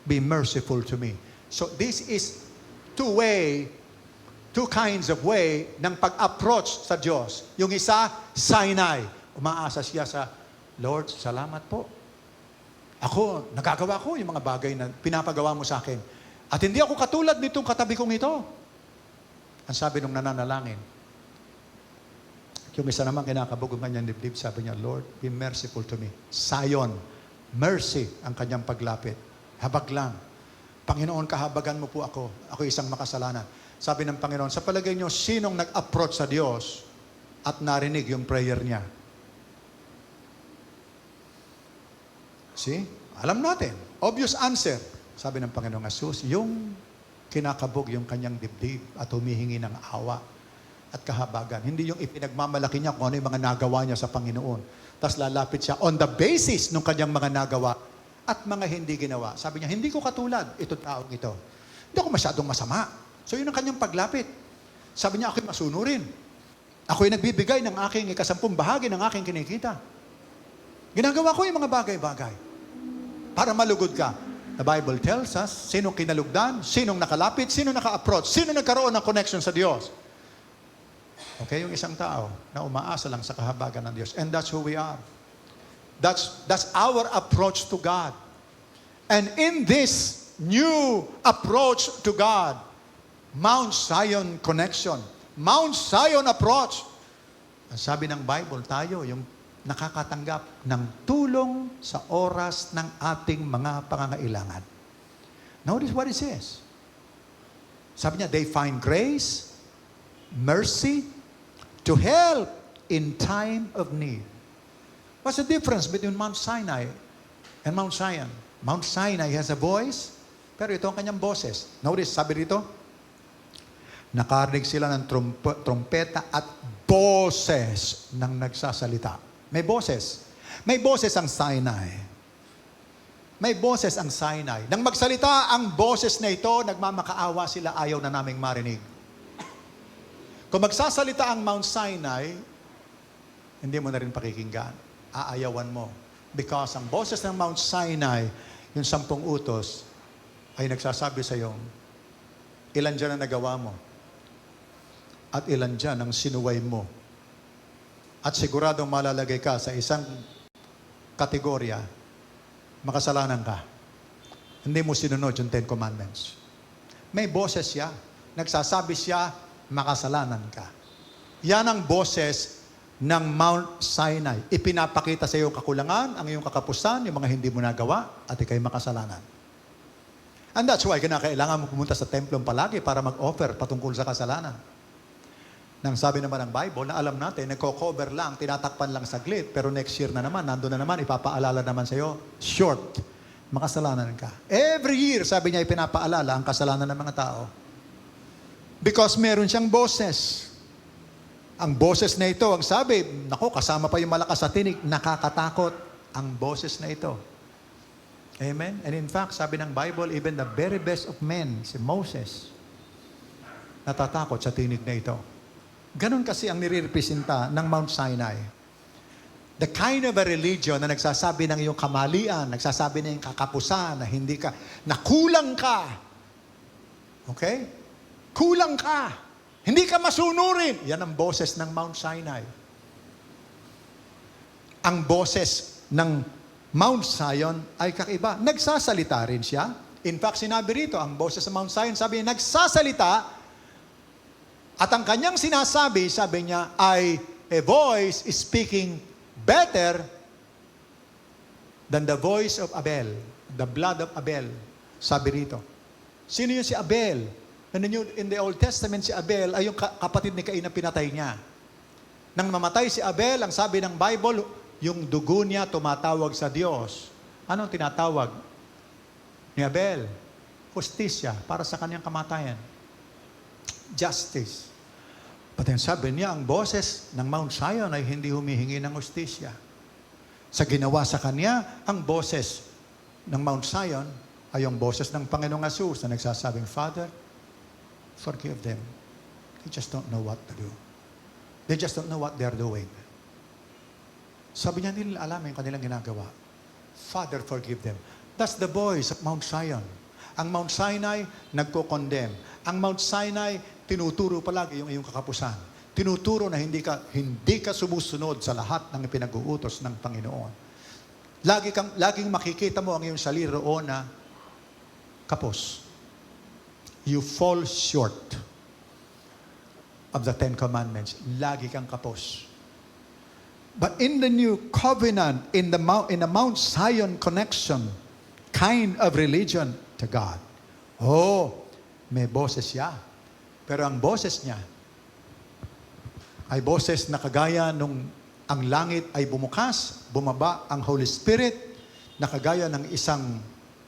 be merciful to me. So this is two kinds of way ng pag-approach sa Diyos. Yung isa, Sinai. Umaasa siya sa, Lord, salamat po. Ako, nagagawa ko yung mga bagay na pinapagawa mo sa akin. At hindi ako katulad nitong katabi kong ito. Ang sabi nung nananalangin, yung isa naman kinakabog ang kanyang dibdib, sabi niya, Lord, be merciful to me. Zion, mercy ang kanyang paglapit. Habag lang. Panginoon, kahabagan mo po ako. Ako isang makasalanan. Sabi ng Panginoon, sa palagay niyo, sinong nag-approach sa Diyos at narinig yung prayer niya? See? Alam natin. Obvious answer. Sabi ng Panginoong Jesus, yung kinakabog yung kanyang dibdib at humihingi ng awa at kahabagan. Hindi yung ipinagmamalaki niya kung ano yung mga nagawa niya sa Panginoon. Tapos lalapit siya on the basis ng kanyang mga nagawa at mga hindi ginawa. Sabi niya, hindi ko katulad itong taong ito. Hindi ako masyadong masama. So yun ang kanyang paglapit. Sabi niya, ako'y masunurin. Ako'y nagbibigay ng aking ikasampung bahagi ng aking kinikita. Ginagawa ko yung mga bagay-bagay para malugod ka. The Bible tells us, sinong kinalugdan, sinong nakalapit, sinong naka-approach, sinong nagkaroon ng connection sa Diyos. Okay, yung isang tao na umaasa lang sa kahabagan ng Diyos. And that's who we are. That's our approach to God. And in this new approach to God, Mount Zion connection, Mount Zion approach, ang sabi ng Bible, tayo yung nakakatanggap ng tulong sa oras ng ating mga pangangailangan. Notice what it says. Sabi niya, they find grace, mercy, to help in time of need. What's the difference between Mount Sinai and Mount Zion? Mount Sinai has a voice, pero ito ang kanyang boses. Notice, sabi dito, nakarinig sila ng trompeta at boses ng nagsasalita. May boses. May boses ang Sinai. May boses ang Sinai. Nang magsalita ang boses na ito, nagmamakaawa sila, ayaw na naming marinig. Kung magsasalita ang Mount Sinai, hindi mo na rin pakikinggan. Aayawan mo. Because ang boses ng Mount Sinai, yung 10 utos, ay nagsasabi sa iyo, ilan dyan ang nagawa mo? At ilan dyan ang sinuway mo? At siguradong malalagay ka sa isang kategorya, makasalanan ka. Hindi mo sinunod yung 10 Commandments. May boses siya. Nagsasabi siya, makasalanan ka. Yan ang boses ng Mount Sinai. Ipinapakita sa iyong kakulangan, ang iyong kakapusan, yung mga hindi mo nagawa, at ikay makasalanan. And that's why kinakailangan mo pumunta sa templong palagi para mag-offer patungkol sa kasalanan. Nang sabi naman ng Bible, na alam natin, nagko-cover lang, tinatakpan lang saglit, pero next year na naman, nandun na naman, ipapaalala naman sa iyo, short, makasalanan ka. Every year, sabi niya, ipinapaalala ang kasalanan ng mga tao. Because meron siyang boses. Ang boses na ito, ang sabi, naku, kasama pa yung malakas sa tinig, nakakatakot ang boses na ito. Amen? And in fact, sabi ng Bible, even the very best of men, si Moses, natatakot sa tinig na ito. Ganon kasi ang nire-representa ng Mount Sinai. The kind of a religion na nagsasabi ng iyong kamalian, nagsasabi ng iyong kakapusan, na hindi ka, na kulang ka. Okay? Kulang ka. Hindi ka masunurin. Yan ang boses ng Mount Sinai. Ang boses ng Mount Zion ay kakaiba. Nagsasalita rin siya. In fact, sinabi rito, ang boses ng Mount Zion, sabi niya, nagsasalita, at ang kanyang sinasabi, sabi niya, ay a voice is speaking better than the voice of Abel, the blood of Abel. Sabi rito. Sino yun si Abel? In the Old Testament, si Abel ay yung kapatid ni Cain na pinatay niya. Nang mamatay si Abel, ang sabi ng Bible, yung dugo niya tumatawag sa Diyos. Anong tinatawag ni Abel? Hustisya para sa kanyang kamatayan. Justice. But then sabi niya, ang boses ng Mount Zion ay hindi humihingi ng hustisya. Sa ginawa sa kanya, ang boses ng Mount Zion ay yung boses ng Panginoong Jesus na nagsasabing, Father, forgive them. They just don't know what to do. They just don't know what they're doing. Sabi niya, hindi nila alam yung kanilang ginagawa. Father, forgive them. That's the voice of Mount Zion. Ang Mount Sinai, nagko-condemn. Ang Mount Sinai, tinuturo palagi yung iyong kakapusan. Tinuturo na hindi ka sumusunod sa lahat ng pinag-uutos ng Panginoon. Laging makikita mo ang iyong sarili roon na kapos. You fall short of the Ten Commandments. Lagi kang kapos. But in the new covenant, in the Mount Zion connection, kind of religion to God. Oh, may boses siya. Pero ang boses niya ay boses na kagaya nung ang langit ay bumukas, bumaba ang Holy Spirit, na kagaya ng isang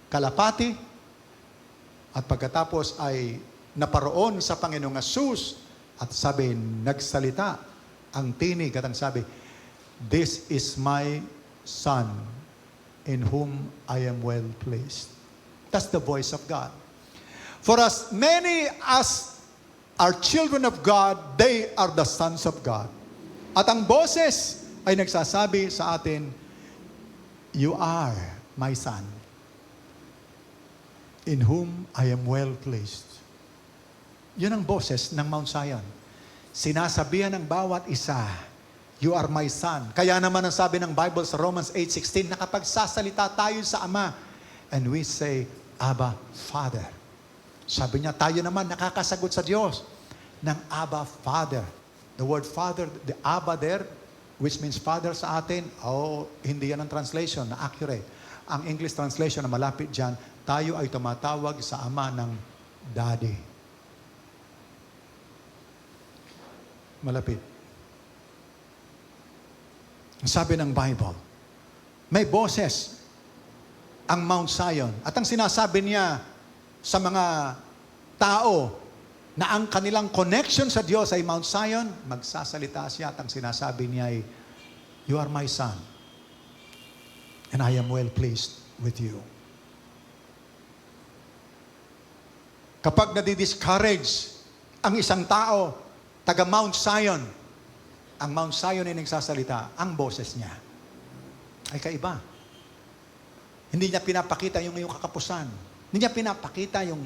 kalapati, at pagkatapos ay naparoon sa Panginoong Jesus, at sabi, nagsalita ang tinig, at ang sabi, this is my Son, in whom I am well pleased. That's the voice of God. For as many as are children of God, they are the sons of God. At ang boses ay nagsasabi sa atin, you are my Son, in whom I am well pleased. Yun ang boses ng Mount Zion. Sinasabihan ng bawat isa, you are my Son. Kaya naman ang sabi ng Bible sa Romans 8:16, nakapagsasalita tayo sa Ama, and we say, Abba, Father. Sabi niya, tayo naman nakakasagot sa Diyos ng Abba, Father. The word Father, the Abba there, which means Father sa atin, hindi yan ang translation na accurate. Ang English translation na malapit dyan, tayo ay tumatawag sa Ama ng Daddy. Malapit. Sabi ng Bible, may boses ang Mount Zion. At ang sinasabi niya sa mga tao na ang kanilang connection sa Diyos ay Mount Zion, magsasalita siya at ang sinasabi niya ay, you are my Son, and I am well pleased with you. Kapag nadi-discourage ang isang tao, taga Mount Zion, ang Mount Zion ay nagsasalita, ang boses niya ay kaiba. Hindi niya pinapakita yung iyong kakapusan. Hindi niya pinapakita yung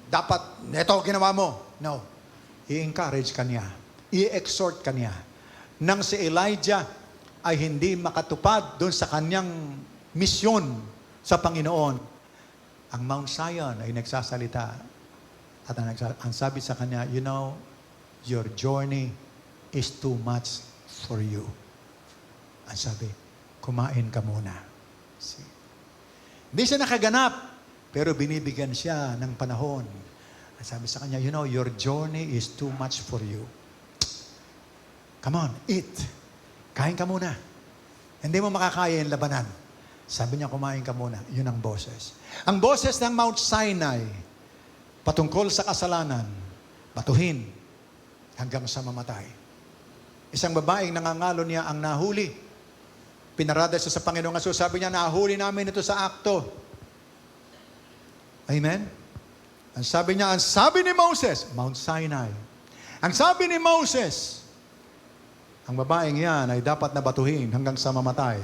dapat, neto ginawa mo. No. I-encourage ka niya. I-exhort ka niya. Nang si Elijah ay hindi makatupad doon sa kanyang misyon sa Panginoon, ang Mount Zion ay nagsasalita. At ang sabi sa kanya, you know, your journey is too much for you. Ang sabi, kumain ka muna. See? Hindi siya nakaganap, pero binibigyan siya ng panahon. Ang sabi sa kanya, you know, your journey is too much for you. Come on, eat. Kain ka muna. Hindi mo makakaya yung labanan. Sabi niya, kumain ka muna. Yun ang boses. Ang boses ng Mount Sinai, patungkol sa kasalanan, batuhin hanggang sa mamatay. Isang babaeng nangangalo niya ang nahuli. Pinarada siya sa Panginoong Jesus. Sabi niya, nahuli namin ito sa akto. Amen? Ang sabi niya, ang sabi ni Moses, Mount Sinai. Ang sabi ni Moses, ang babaeng yan ay dapat na batuhin hanggang sa mamatay.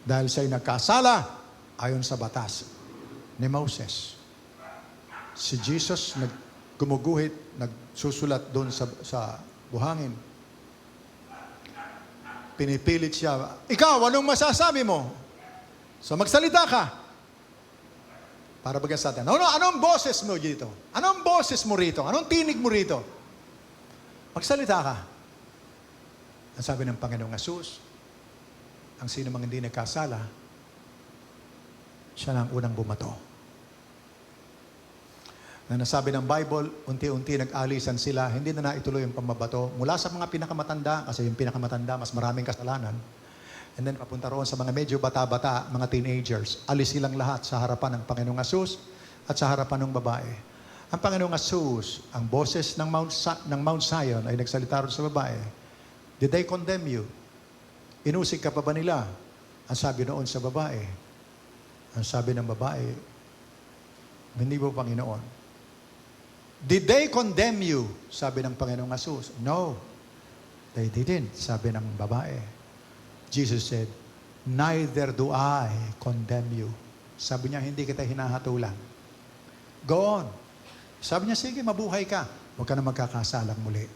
Dahil siya'y nagkasala ayon sa batas ni Moses. Si Jesus gumuguhit, nagsusulat doon sa buhangin. Pinipilit siya, ikaw, anong masasabi mo? So magsalita ka. Para bagang sa atin, anong boses mo dito? Anong boses mo rito? Anong tinig mo rito? Magsalita ka. Ang sabi ng Panginoong Hesus, ang sino mang hindi nagkasala, siya na ang unang bumato. Na nasabi ng Bible, unti-unti nag-alisan sila, hindi na naituloy yung pambabato. Mula sa mga pinakamatanda, kasi yung pinakamatanda, mas maraming kasalanan. And then papunta roon sa mga medyo bata-bata, mga teenagers. Alis silang lahat sa harapan ng Panginoong Hesus at sa harapan ng babae. Ang Panginoong Hesus, ang boses ng Mount Zion ay nagsalita ron sa babae. Did they condemn you? Inusig ka pa ba nila? Ang sabi noon sa babae. Ang sabi ng babae, hindi mo, Panginoon. Did they condemn you? Sabi ng Panginoong Hesus. No, they didn't, sabi ng babae. Jesus said, neither do I condemn you. Sabi niya, hindi kita hinahatulan. Go on. Sabi niya, sige, mabuhay ka. Huwag ka na magkakasalang muli.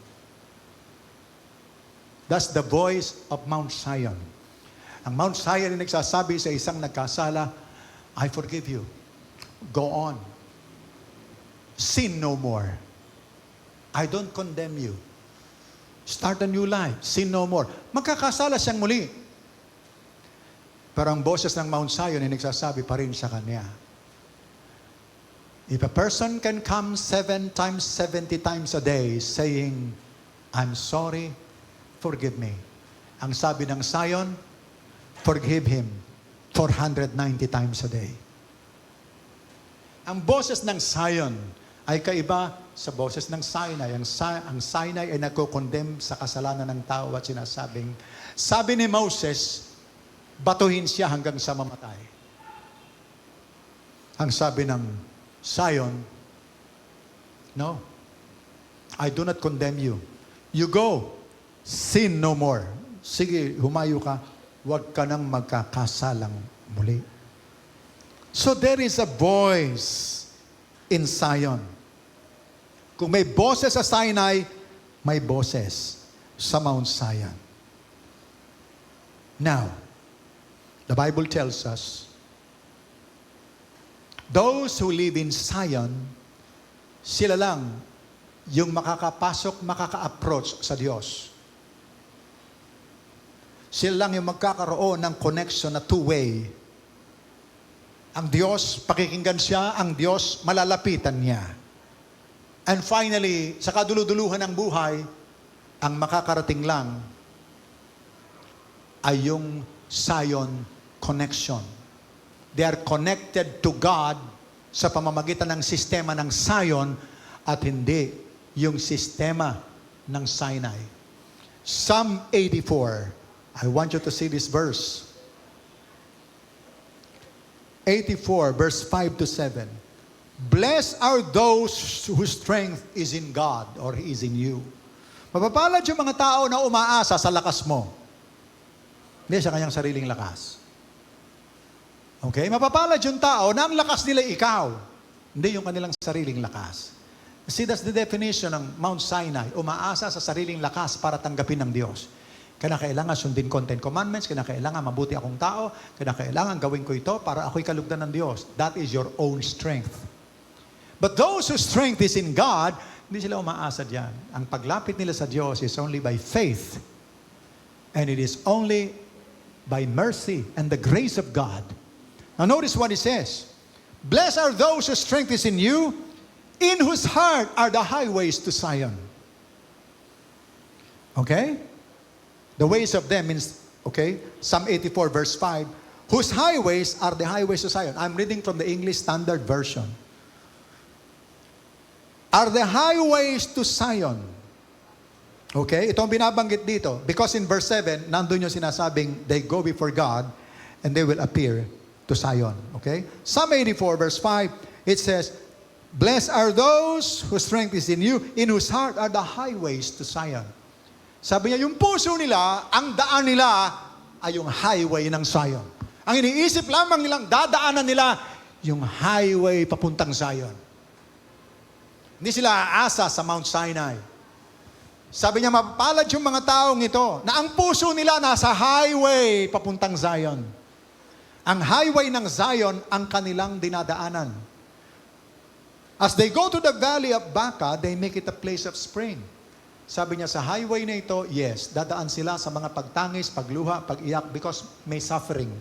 That's the voice of Mount Zion. Ang Mount Zion ay nagsasabi sa isang nagkasala, I forgive you. Go on. Sin no more. I don't condemn you. Start a new life. Sin no more. Magkakasala siyang muli. Pero ang boses ng Mount Zion ay nagsasabi pa rin sa kanya. If a person can come 7 times, 70 times a day saying, I'm sorry, forgive me. Ang sabi ng Zion, forgive him 490 times a day. Ang boses ng Zion ay kaiba sa boses ng Sinai. Ang Sinai ay nagko-condemn sa kasalanan ng tao at sinasabing, sabi ni Moses, batuhin siya hanggang sa mamatay. Ang sabi ng Zion, no, I do not condemn you. You go, sin no more. Sige, humayo ka, huwag ka nang magkakasalang muli. So there is a voice in Zion. Kung may boses sa Sinai, may boses sa Mount Zion. Now, the Bible tells us, those who live in Zion, sila lang yung makakapasok, makaka-approach sa Diyos. Sila lang yung magkakaroon ng connection na two-way. Ang Diyos, pakikinggan siya, ang Diyos, malalapitan niya. And finally, sa kaduluduluhan ng buhay, ang makakarating lang ay yung Zion connection. They are connected to God sa pamamagitan ng sistema ng Zion at hindi yung sistema ng Sinai. Psalm 84. I want you to see this verse. 84, verse 5 to 7. Blessed are those whose strength is in God or is in you. Mapapalad yung mga tao na umaasa sa lakas mo. Hindi sa kanyang sariling lakas. Okay? Mapapalad yung tao na ang lakas nila ikaw. Hindi yung kanilang sariling lakas. See, that's the definition ng Mount Sinai. Umaasa sa sariling lakas para tanggapin ng Diyos. Kailangan sundin ko 10 commandments, kailangan mabuti akong tao, kailangan gawin ko ito para ako'y kalugdan ng Diyos. That is your own strength. But those whose strength is in God, hindi sila umaasa diyan. Ang paglapit nila sa Diyos is only by faith. And it is only by mercy and the grace of God. Now notice what it says. Blessed are those whose strength is in you, in whose heart are the highways to Zion. Okay? The ways of them means, okay, Psalm 84 verse 5, whose highways are the highways to Zion. I'm reading from the English Standard Version. Are the highways to Zion. Okay, ito ang binabanggit dito. Because in verse 7, nandun yung sinasabing, they go before God and they will appear to Zion. Okay? Psalm 84 verse 5, it says, blessed are those whose strength is in you, in whose heart are the highways to Zion. Sabi niya, yung puso nila, ang daan nila ay yung highway ng Zion. Ang iniisip lamang nilang dadaanan nila, yung highway papuntang Zion. Hindi sila aasa sa Mount Sinai. Sabi niya, mapapalad yung mga taong ito na ang puso nila nasa highway papuntang Zion. Ang highway ng Zion ang kanilang dinadaanan. As they go to the valley of Baca, they make it a place of spring. Sabi niya, sa highway na ito, yes, dadaan sila sa mga pagtangis, pagluha, pag-iyak because may suffering.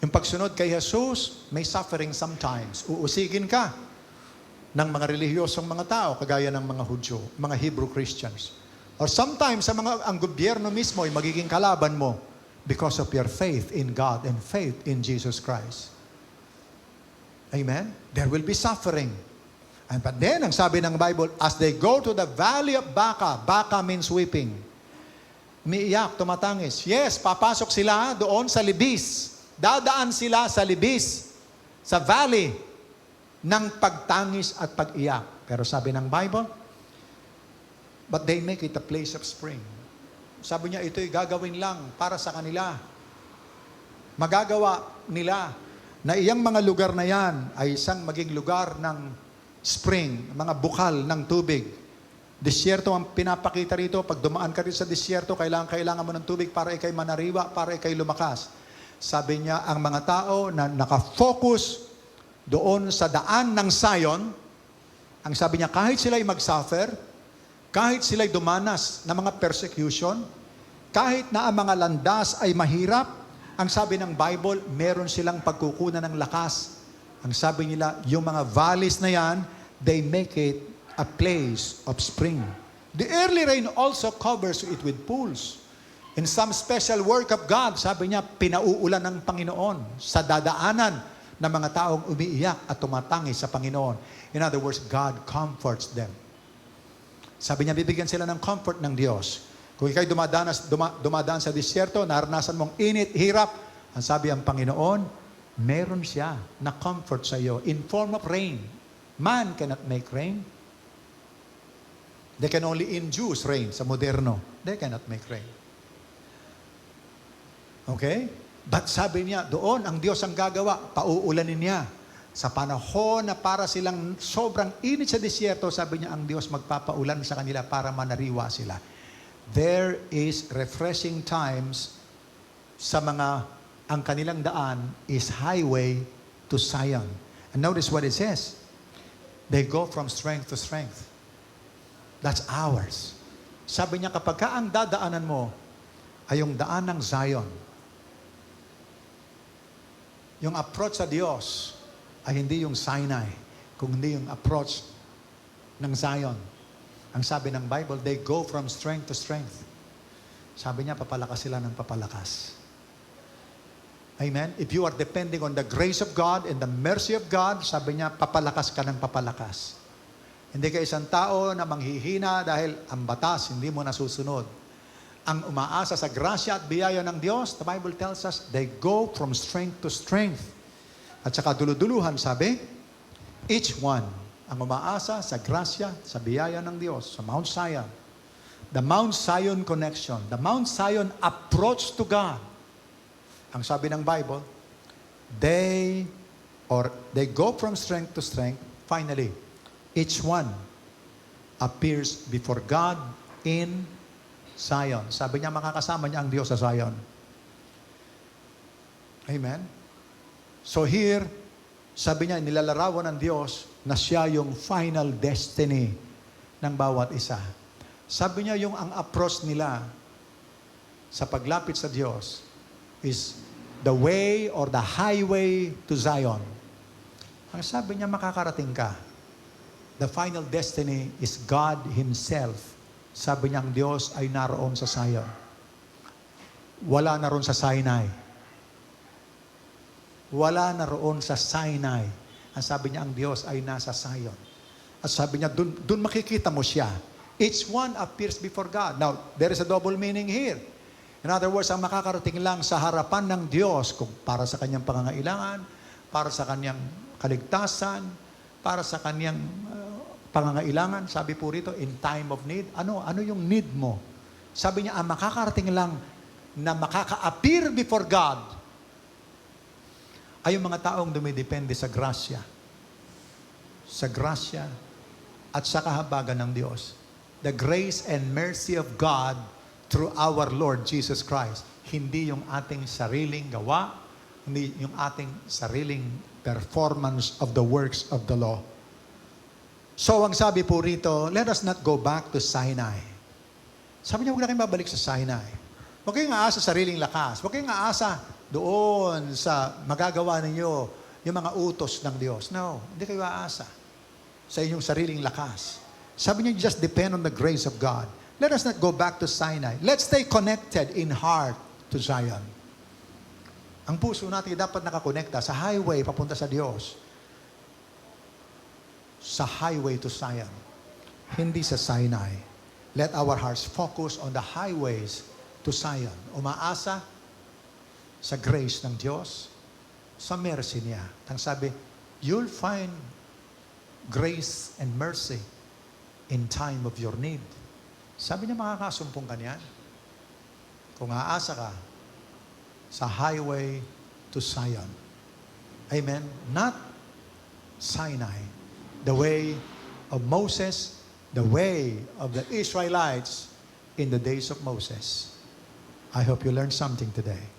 Yung pagsunod kay Jesus, may suffering sometimes. Uusigin ka ng mga relihiyosong mga tao, kagaya ng mga Hudyo, mga Hebrew Christians. Or sometimes, ang gobyerno mismo ay magiging kalaban mo because of your faith in God and faith in Jesus Christ. Amen? There will be suffering. But then, ang sabi ng Bible, as they go to the valley of Baca, Baca means weeping. Umiiyak, tumatangis. Yes, papasok sila doon sa libis. Dadaan sila sa libis, sa valley ng pagtangis at pag-iyak. Pero sabi ng Bible, but they make it a place of spring. Sabi niya, ito'y gagawin lang para sa kanila. Magagawa nila na iyang mga lugar na yan ay isang maging lugar ng spring, mga bukal ng tubig. Disyerto ang pinapakita rito. Pag dumaan ka rin sa disyerto, kailangan mo ng tubig para ikay manariwa, para ikay lumakas. Sabi niya, ang mga tao na nakafocus doon sa daan ng Zion, ang sabi niya, kahit sila'y mag-suffer, kahit sila'y dumanas ng mga persecution, kahit na ang mga landas ay mahirap, ang sabi ng Bible, meron silang pagkukunan ng lakas. Ang sabi nila, yung mga valleys na yan, they make it a place of spring. The early rain also covers it with pools. In some special work of God, sabi niya, pinauulan ng Panginoon sa dadaanan ng mga taong umiiyak at tumatangi sa Panginoon. In other words, God comforts them. Sabi niya, bibigyan sila ng comfort ng Diyos. Kung ikay dumadaan sa disyerto, naranasan mong init, hirap, ang sabi ang Panginoon, meron siya na comfort sa iyo in form of rain. Man cannot make rain. They can only induce rain sa moderno. They cannot make rain. Okay? But sabi niya, doon ang Diyos ang gagawa, pauulanin niya. Sa panahon na para silang sobrang init sa disyerto, sabi niya, ang Diyos magpapaulan sa kanila para manariwa sila. There is refreshing times sa mga, ang kanilang daan is highway to Zion. And notice what it says. They go from strength to strength. That's ours. Sabi niya, kapag ka ang dadaanan mo ay yung daan ng Zion, yung approach sa Diyos ay hindi yung Sinai, kundi yung approach ng Zion. Ang sabi ng Bible, they go from strength to strength. Sabi niya, papalakas sila ng papalakas. Amen? If you are depending on the grace of God and the mercy of God, sabi niya, papalakas ka ng papalakas. Hindi ka isang tao na manghihina dahil ang batas hindi mo nasusunod. Ang umaasa sa grasya at biyaya ng Diyos, the Bible tells us, they go from strength to strength. At saka duluduluhan, sabi, each one, ang umaasa sa grasya, sa biyaya ng Diyos, sa Mount Zion. The Mount Zion connection, the Mount Zion approach to God. Ang sabi ng Bible, they go from strength to strength. Finally, each one appears before God in Zion. Sabi niya, makakasama niya ang Diyos sa Zion. Amen? So here, sabi niya, nilalarawan ng Diyos na siya yung final destiny ng bawat isa. Sabi niya, yung ang approach nila sa paglapit sa Diyos is the way or the highway to Zion. Ang sabi niya, makakarating ka. The final destiny is God Himself. Sabi niya, ang Diyos ay naroon sa Zion. Wala na roon sa Sinai. Wala na roon sa Sinai. Ang sabi niya, ang Diyos ay nasa Zion. At sabi niya, dun makikita mo siya. Each one appears before God. Now, there is a double meaning here. In other words, ang makakarating lang sa harapan ng Diyos, kung para sa kanyang pangangailangan, para sa kanyang kaligtasan, para sa kanyang pangangailangan, sabi po rito, in time of need. Ano yung need mo? Sabi niya, ang makakarating lang na makaka-appear before God ay yung mga taong dumidepende sa grasya. sa grasya at sa kahabagan ng Diyos. The grace and mercy of God through our Lord Jesus Christ. Hindi yung ating sariling gawa, hindi yung ating sariling performance of the works of the law. So, ang sabi po rito, let us not go back to Sinai. Sabi niya, huwag na kayong babalik sa Sinai. Huwag kayong aasa sa sariling lakas. Huwag kayong aasa doon sa magagawa ninyo yung mga utos ng Diyos. No, hindi kayo aasa sa inyong sariling lakas. Sabi niya, just depend on the grace of God. Let us not go back to Sinai. Let's stay connected in heart to Zion. Ang puso natin dapat nakakonekta sa highway papunta sa Diyos. Sa highway to Zion. Hindi sa Sinai. Let our hearts focus on the highways to Zion. Umaasa sa grace ng Diyos, sa mercy niya. Ang sabi, you'll find grace and mercy in time of your need. Sabi niya, makakasumpong ka niyan. Kung aasa ka sa highway to Zion. Amen? Not Sinai. The way of Moses, the way of the Israelites in the days of Moses. I hope you learned something today.